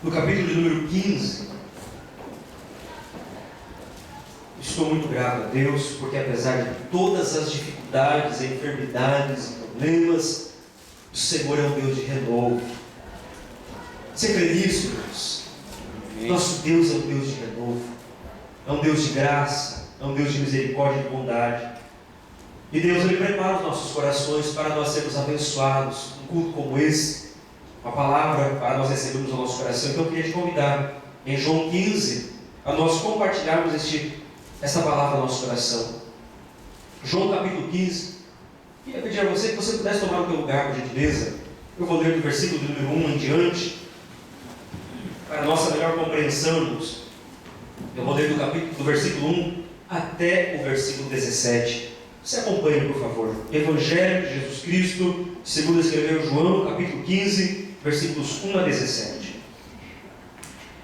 no capítulo de número 15. Estou muito grato a Deus, porque apesar de todas as dificuldades, enfermidades e problemas, o Senhor é um Deus de renovo. Você crê nisso, Deus? Nosso Deus é um Deus de renovo, é um Deus de graça, é um Deus de misericórdia e bondade. E Deus, Ele prepara os nossos corações para nós sermos abençoados. Um culto como esse, uma palavra para nós recebermos no nosso coração. Então eu queria te convidar, em João 15, a nós compartilharmos essa palavra no nosso coração. João capítulo 15. Queria pedir a você que você pudesse tomar o teu lugar, por gentileza. Eu vou ler do versículo de número 1 em diante, para a nossa melhor compreensão, irmãos. Eu vou ler do versículo 1 até o versículo 17. Você acompanhe, por favor. Evangelho de Jesus Cristo, segundo escreveu João, capítulo 15, versículos 1 a 17.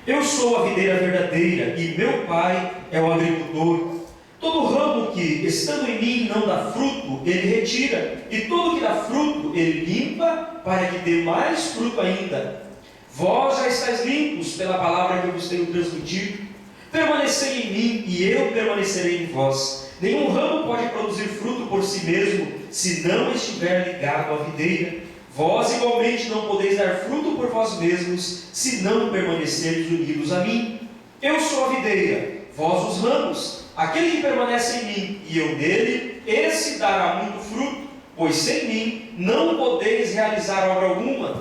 Eu sou a videira verdadeira, e meu Pai é o agricultor. Todo ramo que, estando em mim, não dá fruto, ele retira, e todo que dá fruto, ele limpa, para que dê mais fruto ainda. Vós já estáis limpos pela palavra que eu vos tenho transmitido. Permanecei em mim, e eu permanecerei em vós. Nenhum ramo pode produzir fruto por si mesmo, se não estiver ligado à videira. Vós igualmente não podeis dar fruto por vós mesmos, se não permanecerdes unidos a mim. Eu sou a videira, vós os ramos. Aquele que permanece em mim e eu nele, esse dará muito fruto, pois sem mim não podeis realizar obra alguma.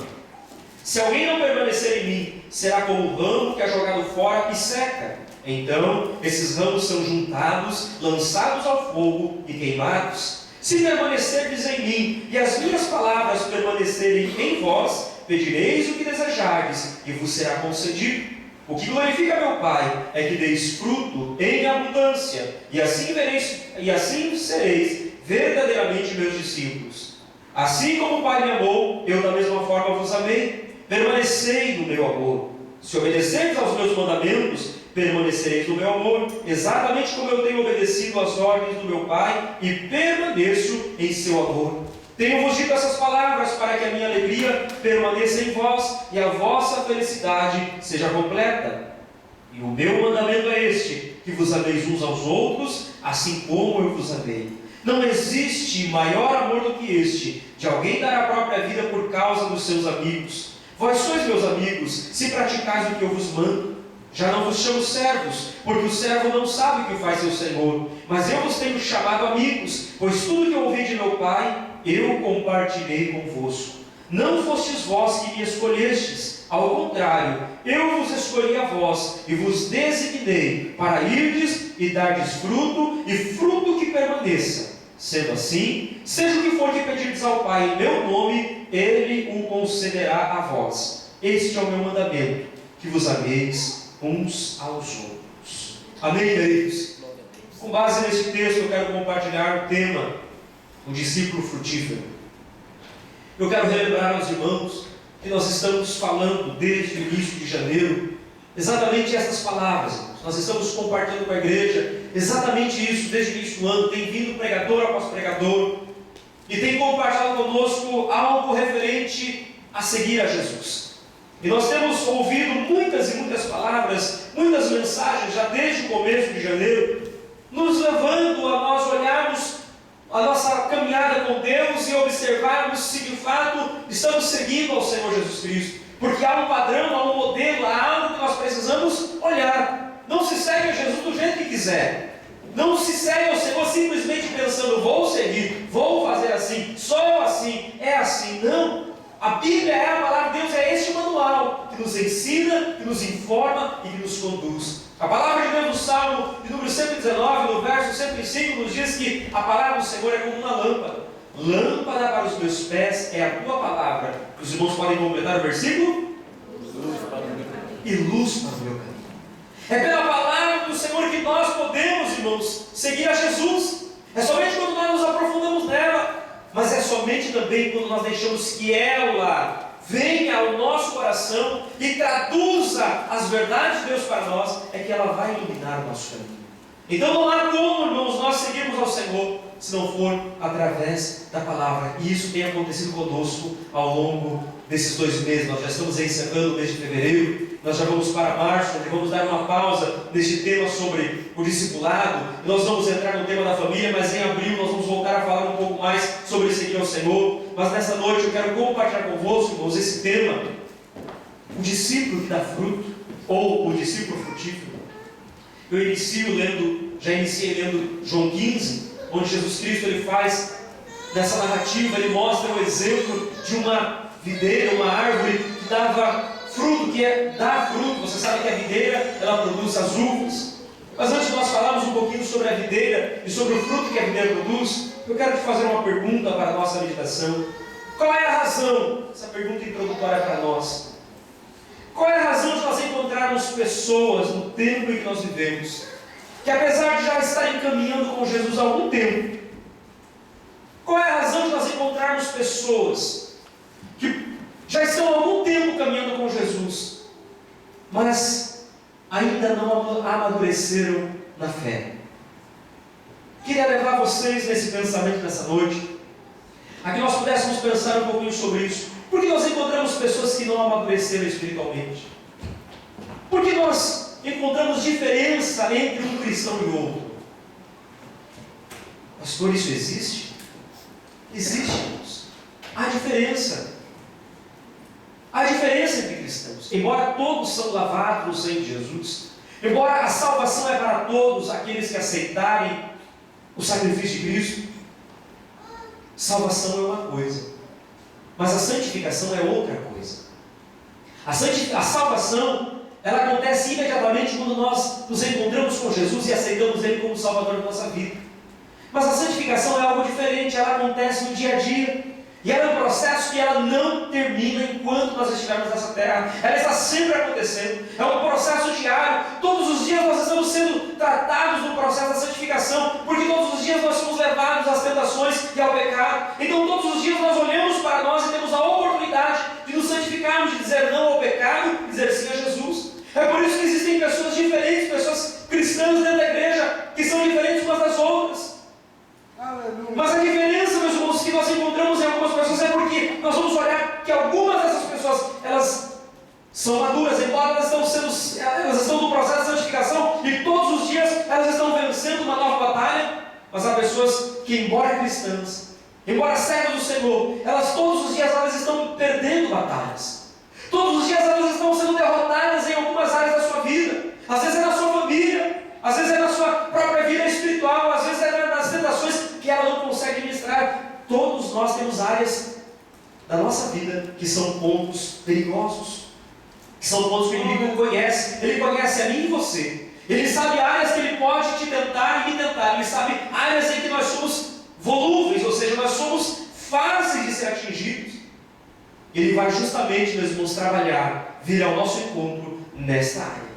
Se alguém não permanecer em mim, será como o ramo que é jogado fora e seca. Então, esses ramos são juntados, lançados ao fogo e queimados. Se permanecerdes em mim, e as minhas palavras permanecerem em vós, pedireis o que desejardes, e vos será concedido. O que glorifica meu Pai é que deis fruto em abundância, e assim sereis verdadeiramente meus discípulos. Assim como o Pai me amou, eu da mesma forma vos amei. Permanecei no meu amor. Se obedecerdes aos meus mandamentos, permanecereis no meu amor, exatamente como eu tenho obedecido às ordens do meu Pai e permaneço em seu amor. Tenho-vos dito essas palavras para que a minha alegria permaneça em vós e a vossa felicidade seja completa. E o meu mandamento é este, que vos ameis uns aos outros, assim como eu vos amei. Não existe maior amor do que este, de alguém dar a própria vida por causa dos seus amigos. Vós sois meus amigos, se praticais o que eu vos mando. Já não vos chamo servos, porque o servo não sabe o que faz seu senhor, mas eu vos tenho chamado amigos, pois tudo que eu ouvi de meu Pai, eu compartilhei convosco. Não fostes vós que me escolhestes, ao contrário, eu vos escolhi a vós, e vos designei para irdes e dardes fruto, e fruto que permaneça. Sendo assim, seja o que for que pedirdes ao Pai em meu nome, Ele o concederá a vós. Este é o meu mandamento, que vos ameis uns aos outros. Amém, queridos? Com base nesse texto, eu quero compartilhar o tema, o discípulo frutífero. Eu quero relembrar aos irmãos que nós estamos falando desde o início de janeiro, exatamente essas palavras, irmãos. Nós estamos compartilhando com a igreja exatamente isso desde o início do ano. Tem vindo pregador após pregador e tem compartilhado conosco algo referente a seguir a Jesus. E nós temos ouvido muitas e muitas palavras, muitas mensagens já desde o começo de janeiro, nos levando a nós olharmos a nossa caminhada com Deus e observarmos se de fato estamos seguindo ao Senhor Jesus Cristo. Porque há um padrão, há um modelo, há algo que nós precisamos olhar. Não se segue a Jesus do jeito que quiser. Não se segue ao Senhor simplesmente pensando, vou seguir, vou fazer assim, sou assim, é assim. Não. A Bíblia é a palavra de Deus, é este manual que nos ensina, que nos informa e que nos conduz. A palavra de Deus no Salmo de número 119, no verso 105, nos diz que a palavra do Senhor é como uma lâmpada. Lâmpada para os meus pés é a tua palavra. Os irmãos podem completar o versículo? E luz para o meu caminho. É pela palavra do Senhor que nós podemos, irmãos, seguir a Jesus. É somente quando nós nos aprofundamos nela. Mas é somente também quando nós deixamos que ela venha ao nosso coração e traduza as verdades de Deus para nós, é que ela vai iluminar o nosso caminho. Então não há como, irmãos, nós seguirmos ao Senhor se não for através da palavra. E isso tem acontecido conosco ao longo desses 2 meses. Nós já estamos encerrando o mês de fevereiro, nós já vamos para março, onde vamos dar uma pausa neste tema sobre o discipulado. Nós vamos entrar no tema da família, mas em abril nós vamos voltar a falar um pouco mais sobre seguir ao Senhor. Mas nessa noite eu quero compartilhar convosco, irmãos, esse tema, o discípulo que dá fruto, ou o discípulo frutífero. Eu já iniciei lendo João 15, onde Jesus Cristo ele faz nessa narrativa, ele mostra o exemplo de uma videira, uma árvore que dava fruto, dá fruto. Você sabe que a videira, ela produz as uvas. Mas antes de nós falarmos um pouquinho sobre a videira e sobre o fruto que a videira produz, eu quero te fazer uma pergunta para a nossa meditação. Qual é a razão? Essa pergunta introdutória para nós. Qual é a razão de nós encontrarmos pessoas no tempo em que nós vivemos, que apesar de já estarem caminhando com Jesus há algum tempo, qual é a razão de nós encontrarmos pessoas que já estão há algum tempo caminhando com Jesus, mas ainda não amadureceram na fé? Queria levar vocês nesse pensamento nessa noite, a que nós pudéssemos pensar um pouquinho sobre isso. Por que nós encontramos pessoas que não amadureceram espiritualmente? Por que nós encontramos diferença entre um cristão e o outro? Pastor, isso existe? Existe, irmãos. Há diferença. Há diferença entre cristãos. Embora todos são lavados no sangue de Jesus, embora a salvação é para todos aqueles que aceitarem o sacrifício de Cristo, salvação é uma coisa, mas a santificação é outra coisa. A salvação, ela acontece imediatamente quando nós nos encontramos com Jesus e aceitamos Ele como Salvador da nossa vida. Mas a santificação é algo diferente, ela acontece no dia a dia. E ela é um processo que ela não termina enquanto nós estivermos nessa terra. Ela está sempre acontecendo. É um processo diário. Todos os dias nós estamos sendo tratados no processo da santificação, porque todos os dias nós somos levados às tentações e ao pecado. Então todos os dias nós olhamos para nós e temos a oportunidade de nos santificarmos, de dizer não ao pecado e dizer sim a Jesus. É por isso que existem pessoas diferentes, pessoas cristãs dentro da igreja, que são diferentes umas das outras. Aleluia. Mas a diferença, meus irmãos, que nós encontramos em algumas pessoas é porque nós vamos olhar que algumas dessas pessoas, elas são maduras, embora elas estão no processo de santificação e todos os dias elas estão vencendo uma nova batalha. Mas há pessoas que, embora cristãs, embora servas do Senhor, elas todos os dias elas estão perdendo batalhas. Todos os dias elas estão sendo derrotadas em algumas áreas da sua vida. Às vezes é na sua família, às vezes é na sua própria vida espiritual, às vezes é nas tentações que ela não consegue administrar. Todos nós temos áreas da nossa vida que são pontos perigosos, que são pontos que o inimigo conhece. Ele conhece a mim e você. Ele sabe áreas que ele pode te tentar e me tentar. Ele sabe áreas em que nós somos volúveis, ou seja, nós somos fáceis de ser atingidos. Ele vai justamente, meus irmãos, trabalhar, vir ao nosso encontro nesta área.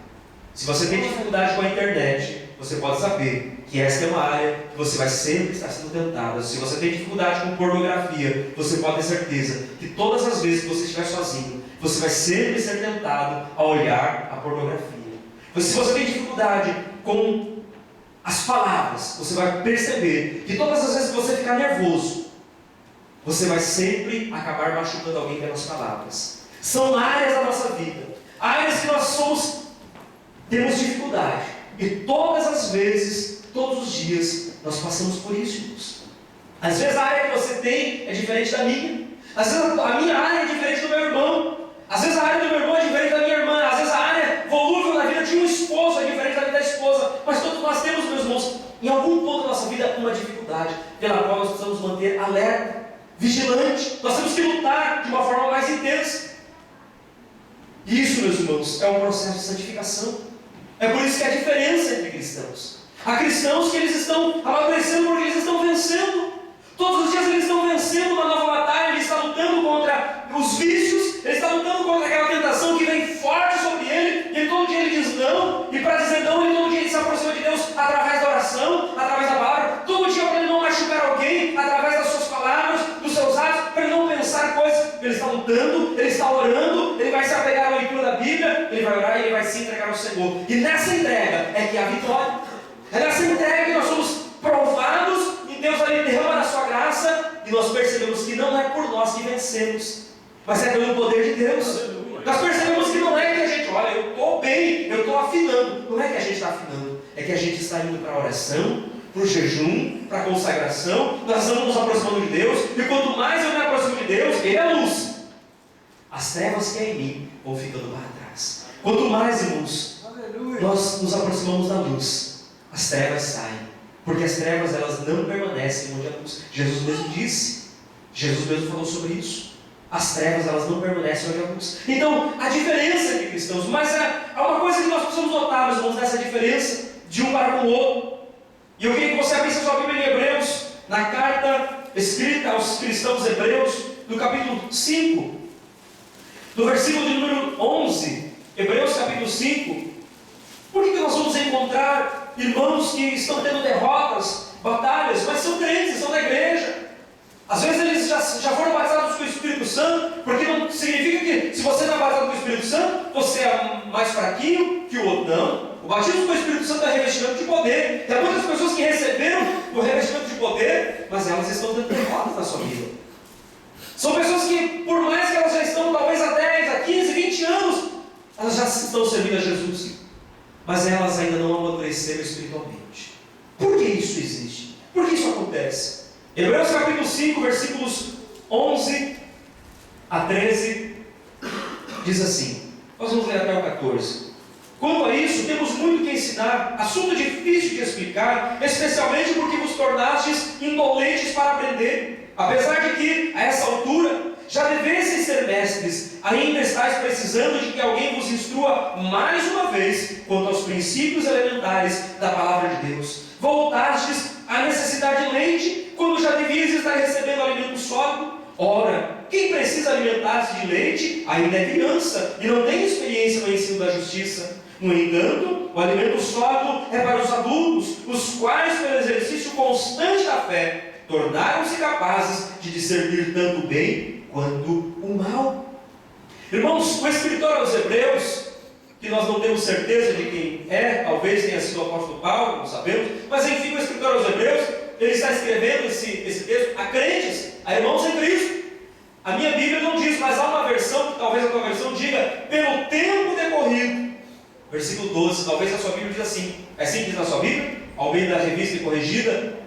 Se você tem dificuldade com a internet, você pode saber que esta é uma área que você vai sempre estar sendo tentado. Se você tem dificuldade com pornografia, você pode ter certeza que todas as vezes que você estiver sozinho, você vai sempre ser tentado a olhar a pornografia. Se você tem dificuldade com as palavras, você vai perceber que todas as vezes que você ficar nervoso, você vai sempre acabar machucando alguém pelas palavras. São áreas da nossa vida, áreas que nós temos dificuldade. E todas as vezes, todos os dias, nós passamos por isso, irmãos. Às vezes a área que você tem é diferente da minha. Às vezes a minha área é diferente do meu irmão. Às vezes a área do meu irmão é diferente da minha irmã. Às vezes a área volúvel da vida de um esposo é diferente da vida da esposa. Mas todos nós temos, meus irmãos, em algum ponto da nossa vida, uma dificuldade pela qual nós precisamos manter alerta, vigilante. Nós temos que lutar de uma forma mais intensa. Isso, meus irmãos, é um processo de santificação. É por isso que há diferença entre cristãos. Há cristãos que eles estão amadurecendo porque eles estão vencendo. Todos os dias eles estão vencendo uma nova batalha. Ele está lutando contra os vícios. Ele está lutando contra aquela tentação que vem forte sobre ele. E todo dia ele diz não. E para dizer não, todo dia ele se aproxima de Deus através da oração, através da palavra. Todo dia para ele não machucar alguém, através das suas palavras, dos seus atos, para ele não pensar coisas. Ele está lutando, ele está orando, ele vai se apegar à leitura da Bíblia, ele vai orar e ele vai se entregar ao Senhor. E nessa entrega é que há vitória. É nessa entrega que nós somos provados em Deus ali derrama a sua graça e nós percebemos que não é por nós que vencemos, mas é pelo poder de Deus. Nós percebemos que não é que a gente, olha, eu estou bem, eu estou afinando. Não é que a gente está afinando, é que a gente está indo para a oração, para o jejum, para a consagração. Nós estamos nos aproximando de Deus, e quanto mais eu me aproximo de Deus, Ele é a luz. As trevas que há em mim vão ficando para trás. Quanto mais, irmãos, nós nos aproximamos da luz, as trevas saem, porque as trevas elas não permanecem onde a luz. Jesus mesmo disse, Jesus mesmo falou sobre isso. As trevas elas não permanecem onde a luz. Então, a diferença entre cristãos, mas há uma coisa que nós precisamos notar, meus irmãos, dessa diferença de um para com o outro. E eu queria que você abrisse a sua Bíblia em Hebreus, na carta escrita aos cristãos hebreus, no capítulo 5, no versículo de número 11, Hebreus capítulo 5. Por que nós vamos encontrar irmãos que estão tendo derrotas, batalhas, mas são crentes, são da igreja? Às vezes eles já foram batizados com o Espírito Santo, porque não significa que se você não é batizado com o Espírito Santo, você é mais fraquinho que o outro. Não. O batismo com o Espírito Santo é revestimento de poder. Tem muitas pessoas que receberam o revestimento de poder, mas elas estão tendo derrotas na sua vida. São pessoas que, por mais que elas já estão talvez há 10, há 15, 20 anos, elas já estão servindo a Jesus, mas elas ainda não amadureceram espiritualmente. Por que isso existe? Por que isso acontece? Hebreus capítulo 5, versículos 11 a 13, diz assim, nós vamos ler até o 14. Quanto a isso, temos muito que ensinar, assunto difícil de explicar, especialmente porque vos tornastes indolentes para aprender. Apesar de que, a essa altura, já devessem ser mestres, ainda estáis precisando de que alguém vos instrua mais uma vez quanto aos princípios elementares da palavra de Deus. Voltastes à necessidade de leite, quando já devias estar recebendo alimento sólido? Ora, quem precisa alimentar-se de leite ainda é criança e não tem experiência no ensino da justiça. No entanto, o alimento sólido é para os adultos, os quais, pelo exercício constante da fé, tornaram-se capazes de discernir tanto o bem quanto o mal. Irmãos, o escritor aos Hebreus, que nós não temos certeza de quem é, talvez tenha sido o apóstolo Paulo, não sabemos, mas enfim, o escritor aos Hebreus, ele está escrevendo esse texto a crentes, a irmãos em Cristo. A minha Bíblia não diz, mas há uma versão, que talvez a tua versão diga, pelo tempo decorrido. Versículo 12, talvez a sua Bíblia diz assim, é assim que diz na sua Bíblia, ao meio da revista e corrigida,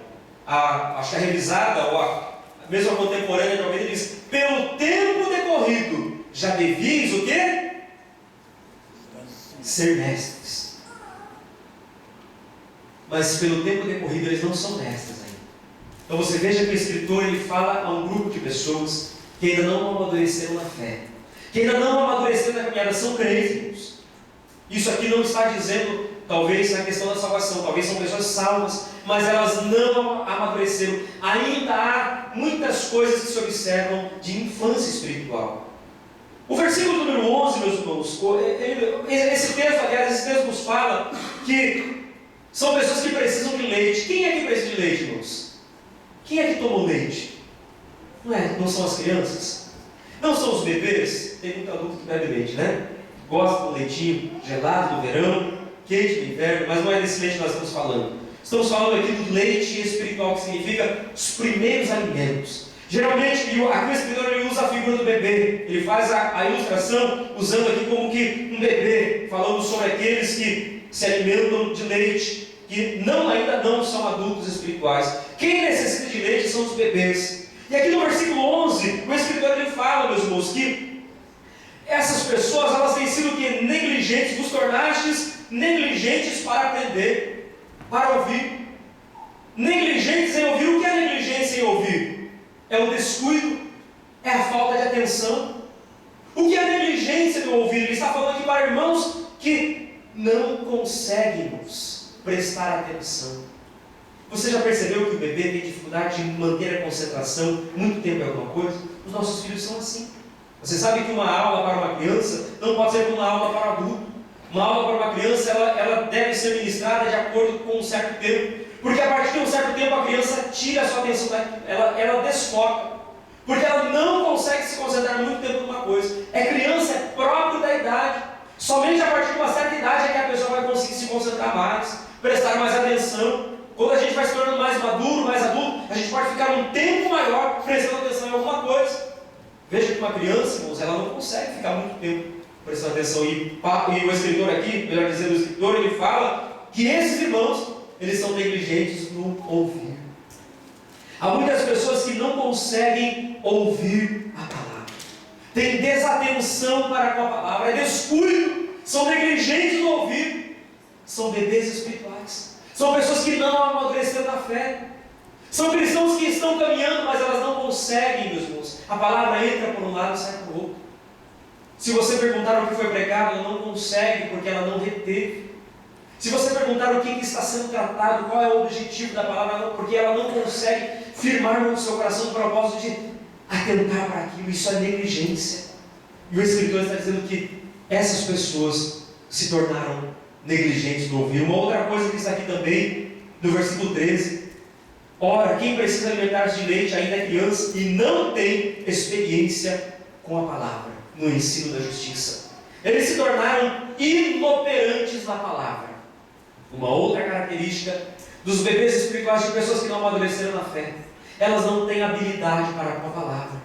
acho que a revisada, ou a mesma contemporânea de Almeida diz, pelo tempo decorrido, já devias o quê? Ser mestres. Mas pelo tempo decorrido eles não são mestres ainda. Então você veja que o escritor ele fala a um grupo de pessoas que ainda não amadureceram na fé, que ainda não amadureceram na caminhada, são crentes. Isso aqui não está dizendo, talvez, na questão da salvação, talvez são pessoas salvas, mas elas não amadureceram. Ainda há muitas coisas que se observam de infância espiritual. O versículo número 11, meus irmãos, esse texto nos fala que são pessoas que precisam de leite. Quem é que precisa de leite, irmãos? Quem é que toma leite? Não são as crianças? Não são os bebês? Tem muito adulto que bebe leite, né? Gosta do leitinho gelado do verão, quente do inverno, mas não é desse leite que nós estamos falando. Estamos falando aqui do leite espiritual, que significa os primeiros alimentos. Geralmente, aqui o escritor ele usa a figura do bebê, ele faz a ilustração usando aqui como que um bebê, falando sobre aqueles que se alimentam de leite, que ainda não são adultos espirituais. Quem necessita de leite são os bebês. E aqui no versículo 11, o escritor ele fala, meus irmãos, que essas pessoas elas têm sido que negligentes, vos tornastes negligentes para aprender, para ouvir. Negligentes em ouvir. O que é negligência em ouvir? É o descuido, é a falta de atenção. O que é negligência no ouvir? Ele está falando aqui para irmãos que não conseguimos prestar atenção. Você já percebeu que o bebê tem dificuldade de manter a concentração muito tempo em alguma coisa? Os nossos filhos são assim. Você sabe que uma aula para uma criança não pode ser como uma aula para um adulto. Uma aula para uma criança ela deve ser ministrada de acordo com um certo tempo. Porque a partir de um certo tempo a criança tira a sua atenção, ela desfoca. Porque ela não consegue se concentrar muito tempo numa coisa. É criança, é próprio da idade. Somente a partir de uma certa idade é que a pessoa vai conseguir se concentrar mais, prestar mais atenção. quando a gente vai se tornando mais maduro, mais adulto, a gente pode ficar um tempo maior prestando atenção em alguma coisa. Veja que uma criança, irmãos, ela não consegue ficar muito tempo prestando atenção. E o escritor aqui, melhor dizendo, o escritor, ele fala que esses irmãos, eles são negligentes no ouvir. Há muitas pessoas que não conseguem ouvir a palavra, têm desatenção para com a palavra, é descuido, são negligentes no ouvir, são bebês espirituais, são pessoas que não amadureceram na fé, são cristãos que estão caminhando, mas elas não conseguem, meus irmãos. A palavra entra por um lado e sai por outro. Se você perguntar o que foi pregado, ela não consegue, porque ela não reteve. Se você perguntar o que está sendo tratado, qual é o objetivo da palavra, porque ela não consegue firmar no seu coração o propósito de atentar para aquilo. Isso é negligência. E o escritor está dizendo que essas pessoas se tornaram negligentes no ouvir. Uma outra coisa que está aqui também, no versículo 13. Ora, quem precisa alimentar-se de leite ainda é criança e não tem experiência com a palavra, no ensino da justiça. Eles se tornaram inoperantes na palavra. Uma outra característica dos bebês espirituais, de pessoas que não amadureceram na fé, elas não têm habilidade para com a palavra.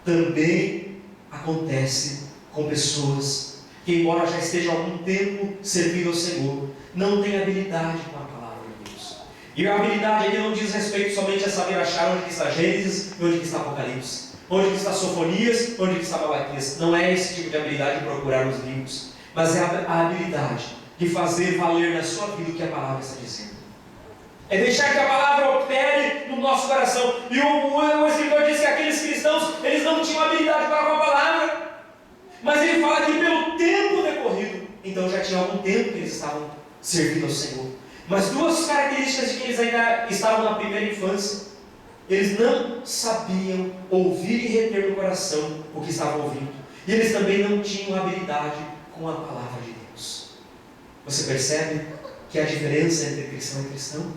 Também acontece com pessoas que, embora já estejam há algum tempo servindo ao Senhor, não têm habilidade com a palavra de Deus. E a habilidade aqui não diz respeito somente a saber achar onde está Gênesis e onde está Apocalipse, onde está Sofonias, onde está Malaquias. Não é esse tipo de habilidade de procurar os livros, mas é a habilidade de fazer valer na sua vida o que a palavra está dizendo. É deixar que a palavra opere no nosso coração. E o escritor diz que aqueles cristãos, eles não tinham habilidade para com a palavra, mas ele fala que pelo tempo decorrido, então já tinha algum tempo que eles estavam servindo ao Senhor. Mas duas características de que eles ainda estavam na primeira infância: eles não sabiam ouvir e reter no coração o que estavam ouvindo, e eles também não tinham habilidade com a palavra de Deus. Você percebe que há diferença entre cristão e cristão?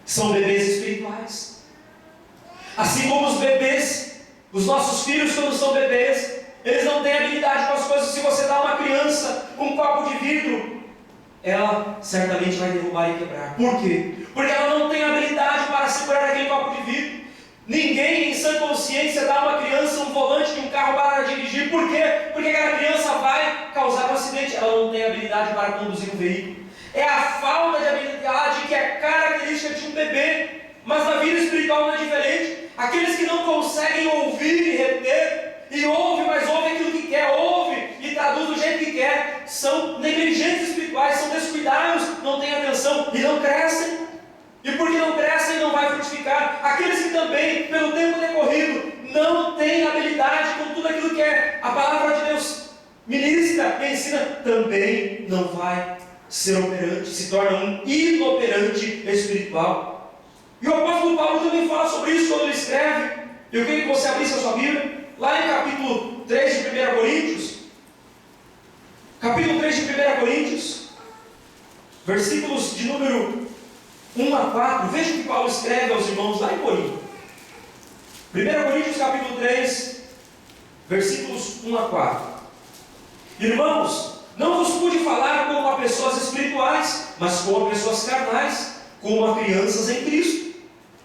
São bebês espirituais. Assim como os bebês, os nossos filhos, quando são bebês, eles não têm habilidade com as coisas. Se você dá a uma criança um copo de vidro, ela certamente vai derrubar e quebrar. Por quê? Porque ela não tem habilidade para segurar aquele copo de vidro. Ninguém em sã consciência dá a uma criança um volante de um carro para dirigir. Por quê? Porque aquela criança vai causar um acidente. Ela não tem habilidade para conduzir um veículo. É a falta de habilidade que é característica de um bebê. Mas na vida espiritual não é diferente. Aqueles que não conseguem ouvir e reter, e ouve, mas ouve aquilo que quer, ouve e traduz do jeito que quer, são negligentes espirituais, são descuidados, não têm atenção e não crescem. E porque não crescem, não vai frutificar. Aqueles que também, pelo tempo decorrido, não têm habilidade com tudo aquilo que é a palavra de Deus ministra e ensina, também não vai ser operante, se torna um inoperante espiritual. E o apóstolo Paulo também fala sobre isso quando ele escreve. Eu queria que você abrisse a sua Bíblia, lá em capítulo 3 de 1 Coríntios. Capítulo 3 de 1 Coríntios, versículos de número 1 a 4. Veja o que Paulo escreve aos irmãos lá em Corinto. 1 Coríntios capítulo 3, versículos 1 a 4. Irmãos, não vos pude falar como a pessoas espirituais, mas como a pessoas carnais, como a crianças em Cristo.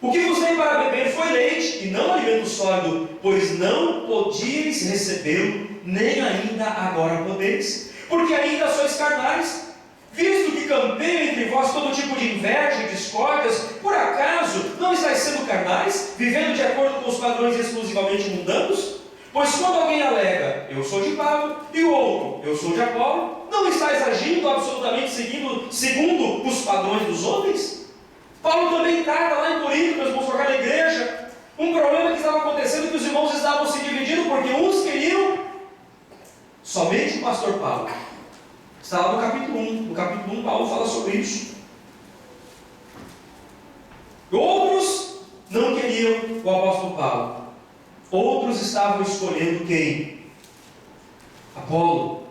O que vos dei para beber foi leite, e não alimento sólido, pois não podíeis recebê-lo, nem ainda agora podeis, porque ainda sois carnais. Visto que campeia entre vós todo tipo de inveja e discórdias, por acaso não estáis sendo carnais, vivendo de acordo com os padrões exclusivamente mundanos? Pois quando alguém alega, eu sou de Paulo, e o outro, eu sou de Apolo, não estáis agindo absolutamente segundo os padrões dos homens? Paulo também trata lá em Corinto, meus irmãos, com aquela igreja, um problema que estava acontecendo, que os irmãos estavam se dividindo, porque uns queriam somente o pastor Paulo. Está lá no capítulo 1. No capítulo 1, Paulo fala sobre isso. Outros não queriam o apóstolo Paulo. Outros estavam escolhendo quem? Apolo.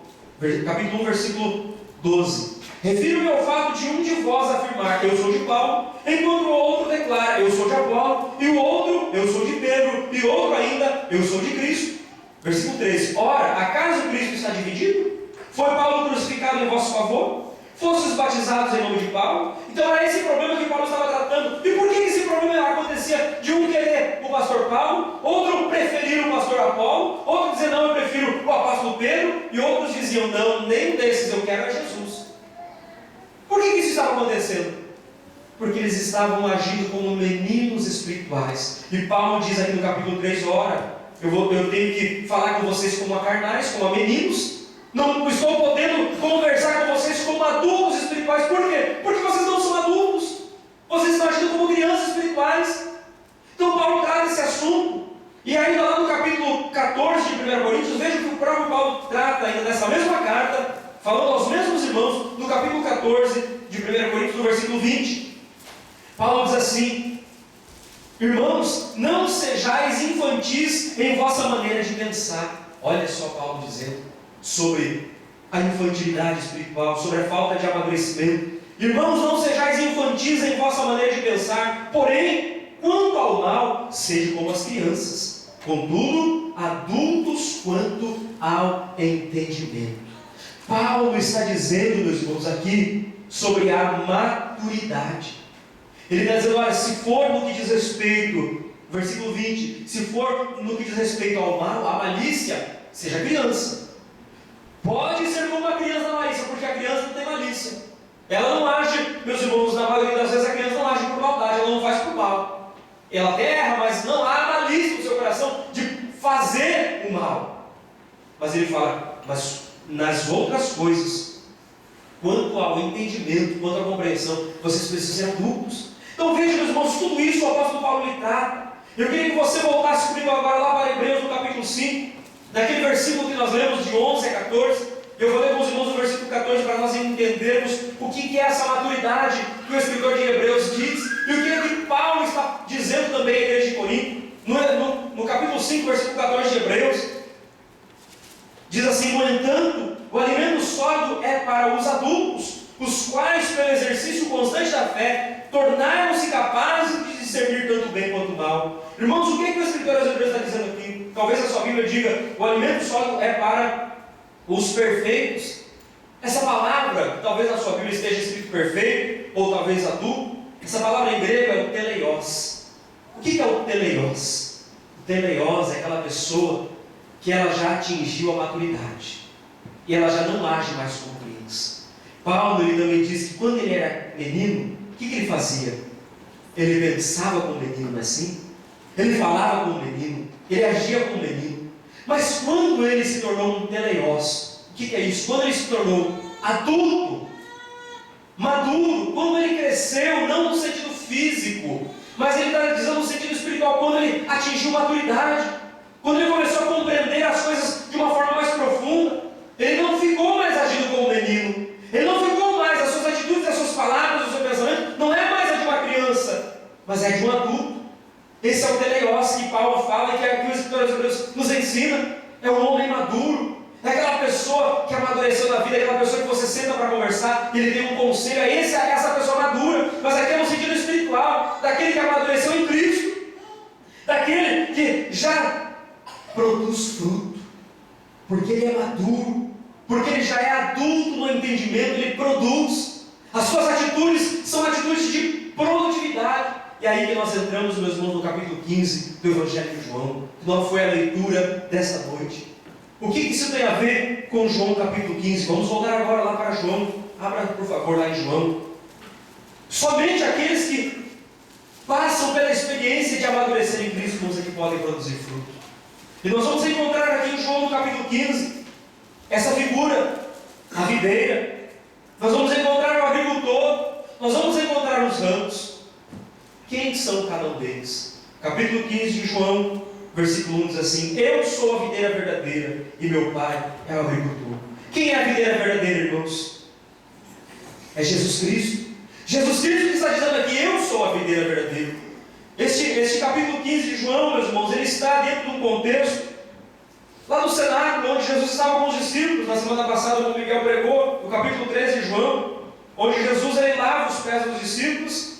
Capítulo 1, versículo 12. Refiro-me ao fato de um de vós afirmar, eu sou de Paulo, enquanto o outro declara, eu sou de Apolo, e o outro, eu sou de Pedro, e outro ainda, eu sou de Cristo. Versículo 13. Ora, acaso Cristo está dividido? Foi Paulo crucificado em vosso favor? fossem batizados em nome de Paulo. Então era esse problema que Paulo estava tratando. E por que esse problema acontecia? De um querer o pastor Paulo, outro preferir o pastor Apolo, outro dizer não, eu prefiro o apóstolo Pedro, e outros diziam não, nem desses eu quero é Jesus. Por que isso estava acontecendo? Porque eles estavam agindo como meninos espirituais. E Paulo diz aqui no capítulo 3, ora, eu tenho que falar com vocês como a carnais, como a meninos. Não estou podendo conversar com vocês como adultos espirituais. Por quê? Porque vocês não são adultos. Vocês estão agindo como crianças espirituais. Então Paulo trata esse assunto. E ainda lá no capítulo 14 de 1 Coríntios, veja que o próprio Paulo trata ainda nessa mesma carta, falando aos mesmos irmãos, no capítulo 14 de 1 Coríntios, no versículo 20. Paulo diz assim: irmãos, não sejais infantis em vossa maneira de pensar. Olha só Paulo dizendo sobre a infantilidade espiritual, sobre a falta de amadurecimento. Irmãos, não sejais infantis em vossa maneira de pensar, porém, quanto ao mal, sejam como as crianças, contudo, adultos quanto ao entendimento. Paulo está dizendo, meus irmãos, aqui sobre a maturidade. Ele está dizendo, olha, se for no que diz respeito, versículo 20, se for no que diz respeito ao mal, à malícia, seja criança. Pode ser como a criança na malícia, porque a criança não tem malícia. Ela não age, meus irmãos, na maioria das vezes a criança não age por maldade, ela não faz por mal. Ela até erra, mas não há malícia no seu coração de fazer o mal. Mas ele fala, mas nas outras coisas, quanto ao entendimento, quanto à compreensão, vocês precisam ser adultos. Então veja, meus irmãos, tudo isso o apóstolo Paulo lhe trata. Eu queria que você voltasse comigo agora lá para Hebreus, no capítulo 5, naquele versículo que nós lemos de 11 a 14. Eu vou ler com os irmãos o versículo 14 para nós entendermos o que é essa maturidade que o escritor de Hebreus diz e o que é que Paulo está dizendo também à igreja de Corinto. No capítulo 5, versículo 14 de Hebreus, diz assim: no entanto, o alimento sólido é para os adultos, os quais, pelo exercício constante da fé, tornaram-se capazes de discernir tanto bem quanto mal. Irmãos, o que é que o escritor aos Hebreus está dizendo aqui? Talvez a sua Bíblia diga: o alimento sólido é para os perfeitos. Essa palavra, que talvez na sua Bíblia esteja escrito perfeito, ou talvez adulto, essa palavra em grego é o teleios. O que é o teleios? O teleios é aquela pessoa que ela já atingiu a maturidade, e ela já não age mais como criança. Paulo ele também diz que quando ele era menino, o que ele fazia? Ele pensava como menino, não é assim? Ele falava como menino, ele agia como menino. Mas quando ele se tornou um teleios, o que é isso? Quando ele se tornou adulto, maduro, quando ele cresceu, não no sentido físico, mas ele está dizendo no sentido espiritual, quando ele atingiu maturidade, quando ele começou a compreender as coisas de uma forma mais profunda, ele não ficou mais agindo como menino, ele não ficou mais, as suas atitudes, as suas palavras, o seu pensamento, não é mais a de uma criança, mas é de um adulto. Esse é o teleios que Paulo fala e que aqui o escritor dos Hebreus nos ensina. É um homem maduro, é aquela pessoa que amadureceu na vida, é aquela pessoa que você senta para conversar e ele tem um conselho, é essa pessoa madura, mas aqui é no sentido espiritual, daquele que amadureceu em Cristo, daquele que já produz fruto, porque ele é maduro, porque ele já é adulto no entendimento, ele produz. As suas atitudes são atitudes de produtividade. E aí que nós entramos, meus irmãos, no capítulo 15 do Evangelho de João, que não foi a leitura desta noite. O que isso tem a ver com João capítulo 15? Vamos voltar agora lá para João. Abra, por favor, lá em João. Somente aqueles que passam pela experiência de amadurecer em Cristo, irmãos, é que podem produzir fruto. E nós vamos encontrar aqui em João no capítulo 15, essa figura, a videira. Nós vamos encontrar o agricultor, nós vamos encontrar os ramos. Quem são cada um deles? Capítulo 15 de João, versículo 1 diz assim: eu sou a videira verdadeira e meu pai é o agricultor. Quem é a videira verdadeira, irmãos? É Jesus Cristo. Jesus Cristo que está dizendo aqui: eu sou a videira verdadeira. Este capítulo 15 de João, meus irmãos, ele está dentro de um contexto lá no cenáculo, onde Jesus estava com os discípulos. Na semana passada, o Miguel pregou, no capítulo 13 de João, onde Jesus ele lava os pés dos discípulos.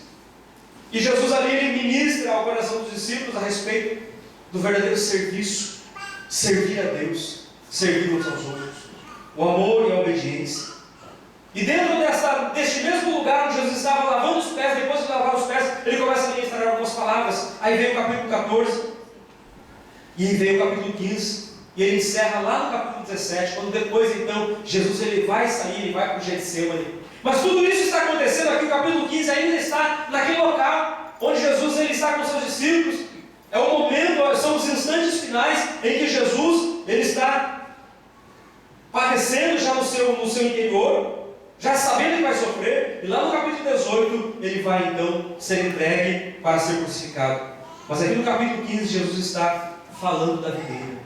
E Jesus ali ele ministra ao coração dos discípulos a respeito do verdadeiro serviço, servir a Deus, servir uns aos outros, o amor e a obediência. E dentro deste mesmo lugar onde Jesus estava lavando os pés, depois de lavar os pés, ele começa a ministrar algumas palavras. Aí vem o capítulo 14, e aí vem o capítulo 15, e ele encerra lá no capítulo 17, quando depois então Jesus ele vai sair, ele vai para o Getsemane. Mas tudo isso está acontecendo aqui, o capítulo 15 ainda está naquele local, onde Jesus ele está com seus discípulos. É o momento, são os instantes finais em que Jesus ele está padecendo já no seu interior, já sabendo que vai sofrer, e lá no capítulo 18 ele vai então ser entregue para ser crucificado. Mas aqui no capítulo 15 Jesus está falando da videira.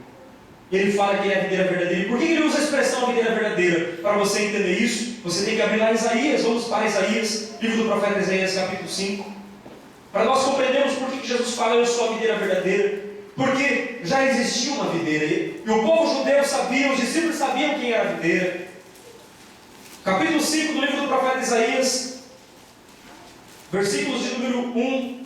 Ele fala que é a videira verdadeira. E por que ele usa a expressão videira verdadeira? Para você entender isso, você tem que abrir lá Isaías. Vamos para Isaías, livro do profeta Isaías, capítulo 5. Para nós compreendermos por que Jesus fala eu sou a videira verdadeira. Porque já existia uma videira. E o povo judeu sabia, os discípulos sabiam quem era a videira. Capítulo 5 do livro do profeta Isaías, versículos de número 1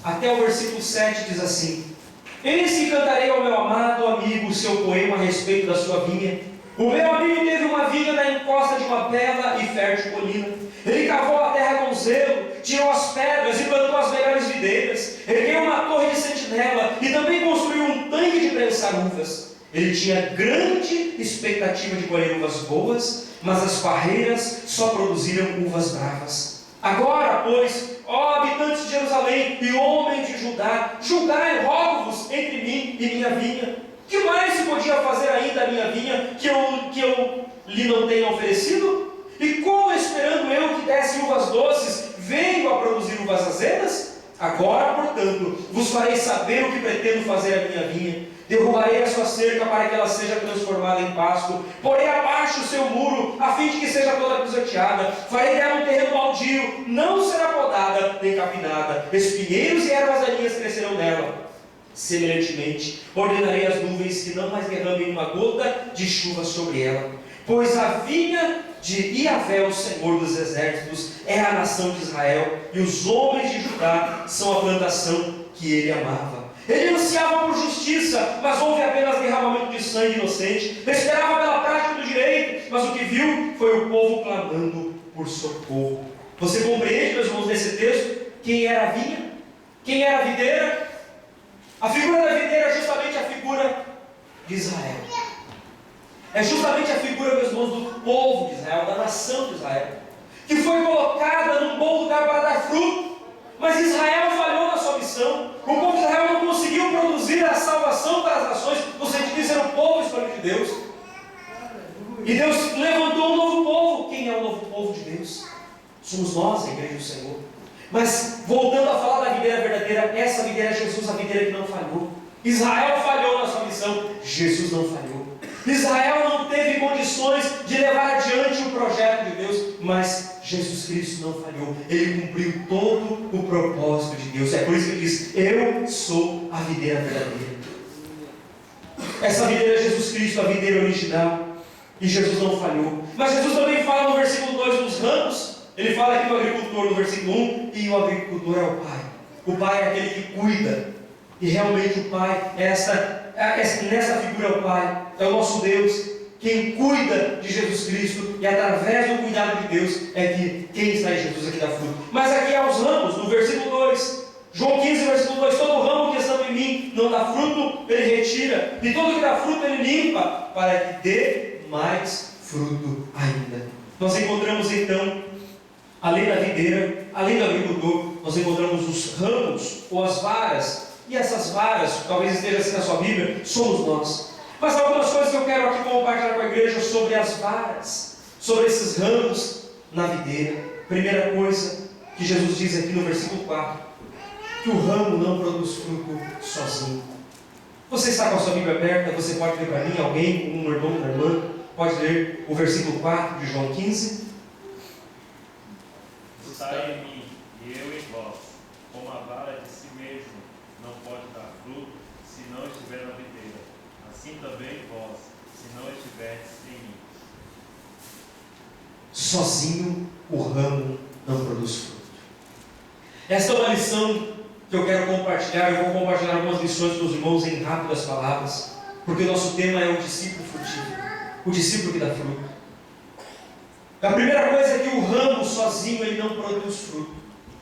até o versículo 7 diz assim: Eis que cantarei ao meu amado amigo o seu poema a respeito da sua vinha. O meu amigo teve uma vinha na encosta de uma bela e fértil colina. Ele cavou a terra com zelo, tirou as pedras e plantou as melhores videiras. Ergueu uma torre de sentinela e também construiu um tanque de prensar uvas. Ele tinha grande expectativa de colher uvas boas, mas as parreiras só produziram uvas bravas. Agora, pois, ó habitantes de Jerusalém e homens de Judá, julgai, rogo-vos entre mim e minha vinha. Que mais se podia fazer ainda a minha vinha que eu lhe não tenha oferecido? E como esperando eu que desse uvas doces, venho a produzir uvas azedas? Agora, portanto, vos farei saber o que pretendo fazer à minha vinha. Derrubarei a sua cerca para que ela seja transformada em pasto. Porei abaixo o seu muro, a fim de que seja toda pisoteada. Farei dela um terreno baldio, não será podada nem capinada. Espinheiros e ervas daninhas crescerão nela. Semelhantemente, ordenarei às nuvens que não mais derramem uma gota de chuva sobre ela. Pois a vinha de Iavé, o Senhor dos exércitos, é a nação de Israel, e os homens de Judá são a plantação que ele amava. Ele ansiava por justiça, mas houve apenas derramamento de sangue inocente. Esperava pela prática do direito, mas o que viu foi o povo clamando por socorro. Você compreende, meus irmãos, nesse texto, quem era a vinha? Quem era a videira? A figura da videira é justamente a figura de Israel. É justamente a figura, meus irmãos, do povo de Israel, da nação de Israel, que foi colocada num bom lugar para dar fruto. Mas Israel falhou na sua missão. O povo de Israel não conseguiu produzir a salvação para as nações, no sentido de ser o povo escolhido de Deus. E Deus levantou um novo povo. Quem é o novo povo de Deus? Somos nós, a igreja do Senhor. Mas, voltando a falar da videira verdadeira, essa videira é Jesus, a videira que não falhou. Israel falhou na sua missão, Jesus não falhou. Israel não teve condições de levar adiante o projeto de Deus, mas Jesus Cristo não falhou. Ele cumpriu todo o propósito de Deus. É por isso que ele diz: eu sou a videira verdadeira. Essa videira é Jesus Cristo, a videira original. E Jesus não falhou. Mas Jesus também fala no versículo 2 dos ramos. Ele fala aqui do agricultor no versículo 1, e o agricultor é o Pai. O Pai é aquele que cuida. E realmente o Pai, nessa figura é o Pai, é o nosso Deus, quem cuida de Jesus Cristo, e através do cuidado de Deus é que quem está em Jesus aqui dá fruto. Mas aqui há os ramos, no versículo 2, João 15, versículo 2, todo ramo que estando em mim não dá fruto, ele retira, e todo que dá fruto ele limpa, para que dê mais fruto ainda. Nós encontramos então, além da videira, além do agricultor, nós encontramos os ramos ou as varas. E essas varas, talvez esteja assim na sua Bíblia, somos nós. Mas há algumas coisas que eu quero aqui compartilhar com a igreja sobre as varas, sobre esses ramos na videira. Primeira coisa que Jesus diz aqui no versículo 4, que o ramo não produz fruto sozinho. Você está com a sua Bíblia aberta, você pode ler para mim, alguém, um irmão, uma irmã, pode ler o versículo 4 de João 15. Estai em mim, e eu em vós, como a vara de si mesmo não pode dar fruto, se não estiver na videira. Assim também vós, se não estiverdes em mim. Sozinho o ramo não produz fruto. Esta é uma lição que eu quero compartilhar. Eu vou compartilhar algumas lições com os irmãos em rápidas palavras, porque o nosso tema é o discípulo frutífero, o discípulo que dá fruto. A primeira coisa é que o ramo sozinho ele não produz fruto.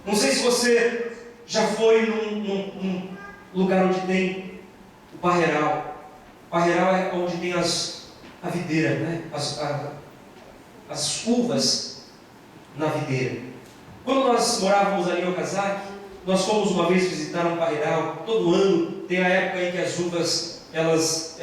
Não sei se você já foi num lugar onde tem o parreiral. O parreiral é onde tem a videira, né? As uvas na videira. Quando nós morávamos ali em Okazaki, nós fomos uma vez visitar um parreiral. Todo ano tem a época em que as uvas elas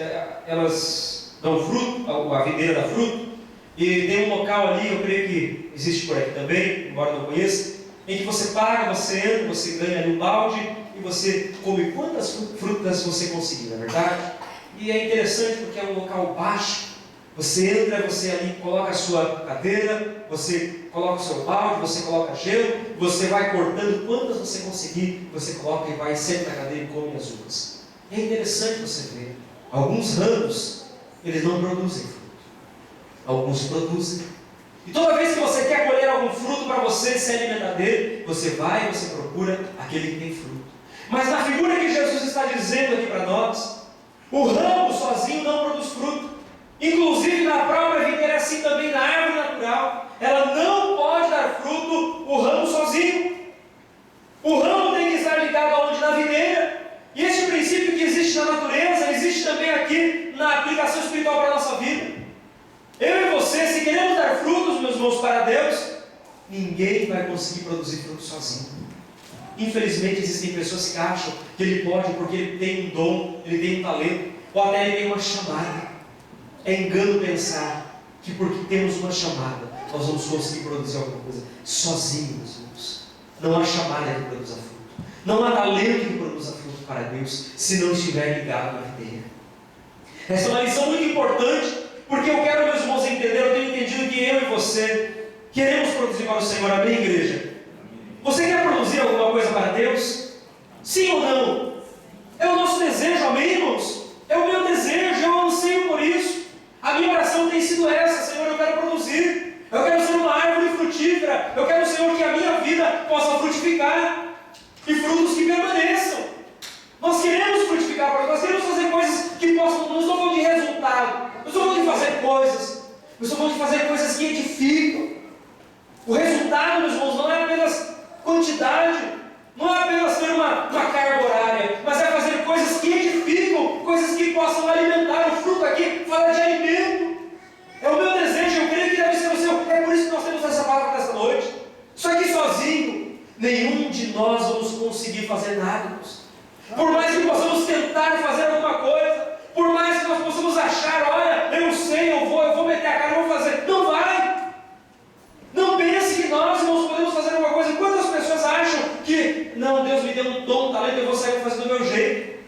dão fruto, a videira dá fruto. E tem um local ali, eu creio que existe por aqui também, embora não conheça, em que você paga, você entra, você ganha ali um balde e você come quantas frutas você conseguir, não é verdade? E é interessante porque é um local baixo. Você entra, você ali coloca a sua cadeira, você coloca o seu balde, você coloca gelo, você vai cortando quantas você conseguir, você coloca e vai, senta na cadeira e come as uvas. E é interessante você ver, alguns ramos, eles não produzem fruto, alguns produzem. E toda vez que você quer colher algum fruto para você se alimentar dele, você vai e você procura aquele que tem fruto. Mas na figura que Jesus está dizendo aqui para nós, o ramo sozinho não produz fruto. Inclusive na própria videira, assim também na árvore natural, ela não pode dar fruto o ramo sozinho. O ramo tem que estar ligado aonde? Na videira. E este princípio que existe na natureza, existe também aqui na aplicação espiritual para a nossa vida. Eu e você, se queremos dar frutos, meus irmãos, para Deus, ninguém vai conseguir produzir fruto sozinho. Infelizmente existem pessoas que acham que ele pode porque ele tem um dom, ele tem um talento, ou até ele tem uma chamada. É engano pensar que porque temos uma chamada, nós vamos conseguir produzir alguma coisa sozinhos, meus irmãos. Não há chamada que produza fruto. Não há talento que produza fruto para Deus, se não estiver ligado na videira. Essa é uma lição muito importante, porque eu quero, meus irmãos, entender, eu tenho entendido que eu e você queremos produzir para o Senhor. Amém, igreja? Você quer produzir alguma coisa para Deus? Sim ou não? É o nosso desejo, amém, irmãos? É o meu desejo, eu anseio por isso. A minha oração tem sido essa: Senhor, eu quero produzir, eu quero ser uma árvore frutífera, eu quero, Senhor, que a minha vida possa frutificar e frutos que permaneçam. Nós queremos frutificar, nós queremos fazer coisas que possam, não estou falando de resultado, não estou falando de fazer coisas, eu estou falando de fazer coisas que edificam. O resultado, meus irmãos, não é apenas quantidade, não é apenas ter uma carga horária, mas é fazer coisas que edificam, coisas que possam alimentar. O fruto aqui fala de alimento. É o meu desejo, eu creio que deve ser o seu. É por isso que nós temos essa palavra nesta noite. Só que sozinho, nenhum de nós vamos conseguir fazer nada, irmãos. Por mais que possamos tentar fazer alguma coisa, por mais que nós possamos achar, olha, eu sei, eu vou meter a cara, eu vou fazer. Não vai! Não pense que nós, irmãos, podemos fazer alguma coisa. Quantas pessoas acham que, não, Deus me deu um dom, um talento, eu vou sair fazendo do meu jeito?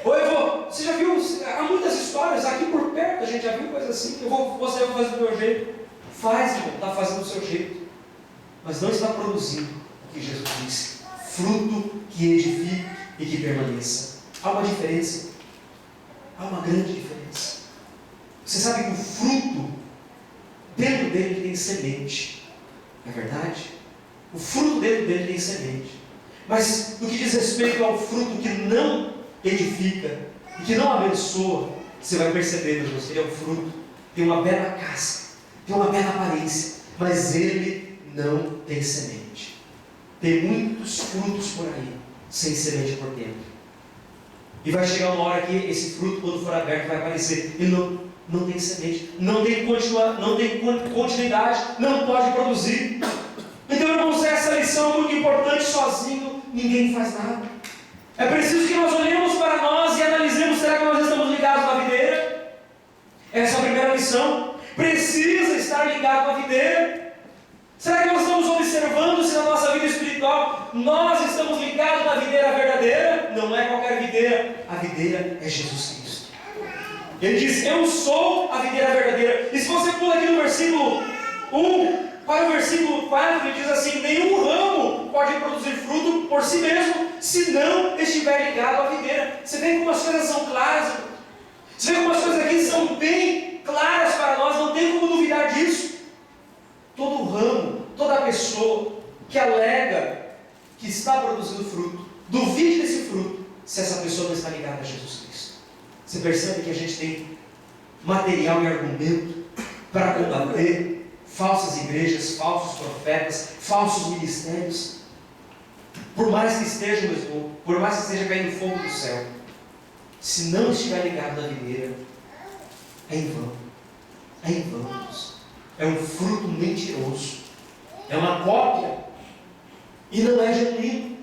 Ou eu vou, você já viu, há muitas histórias, aqui por perto a gente já viu coisas assim, eu vou sair fazendo do meu jeito. Faz, irmão, está fazendo do seu jeito, mas não está produzindo o que Jesus disse, fruto que edifique e que permaneça. Há uma diferença, há uma grande diferença. Você sabe que o fruto, dentro dele tem semente, não é verdade? O fruto dentro dele tem semente, mas no que diz respeito ao fruto que não edifica e que não abençoa, você vai perceber, meu Deus, que ele é um fruto, tem uma bela casca, tem uma bela aparência, mas ele não tem semente. Tem muitos frutos por aí, sem semente por dentro. E vai chegar uma hora que esse fruto, quando for aberto, vai aparecer. Ele não tem semente, não tem continuidade, não pode produzir. Então, irmãos, essa lição é muito importante. Sozinho ninguém faz nada. É preciso que nós olhemos para nós e analisemos: será que nós estamos ligados na videira? Essa é a primeira lição. Precisa estar ligado na videira. Será que nós estamos observando se na nossa vida espiritual nós estamos ligados na videira verdadeira? Não é qualquer videira, a videira é Jesus Cristo. Ele diz: eu sou a videira verdadeira. E se você pula aqui no versículo 1 para o versículo 4, ele diz assim: nenhum ramo pode produzir fruto por si mesmo, se não estiver ligado à videira. Você vê como as coisas são claras, irmão? Você vê como as coisas aqui são bem claras para nós, não tem como duvidar disso. Todo ramo, toda pessoa que alega que está produzindo fruto, duvide desse fruto, se essa pessoa não está ligada a Jesus Cristo. Você percebe que a gente tem material e argumento para combater falsas igrejas, falsos profetas, falsos ministérios. Por mais que esteja, meu irmão, por mais que esteja caindo fogo do céu, se não estiver ligado na videira, é em vão. É em vão, irmãos. É um fruto mentiroso. É uma cópia. E não é genuíno.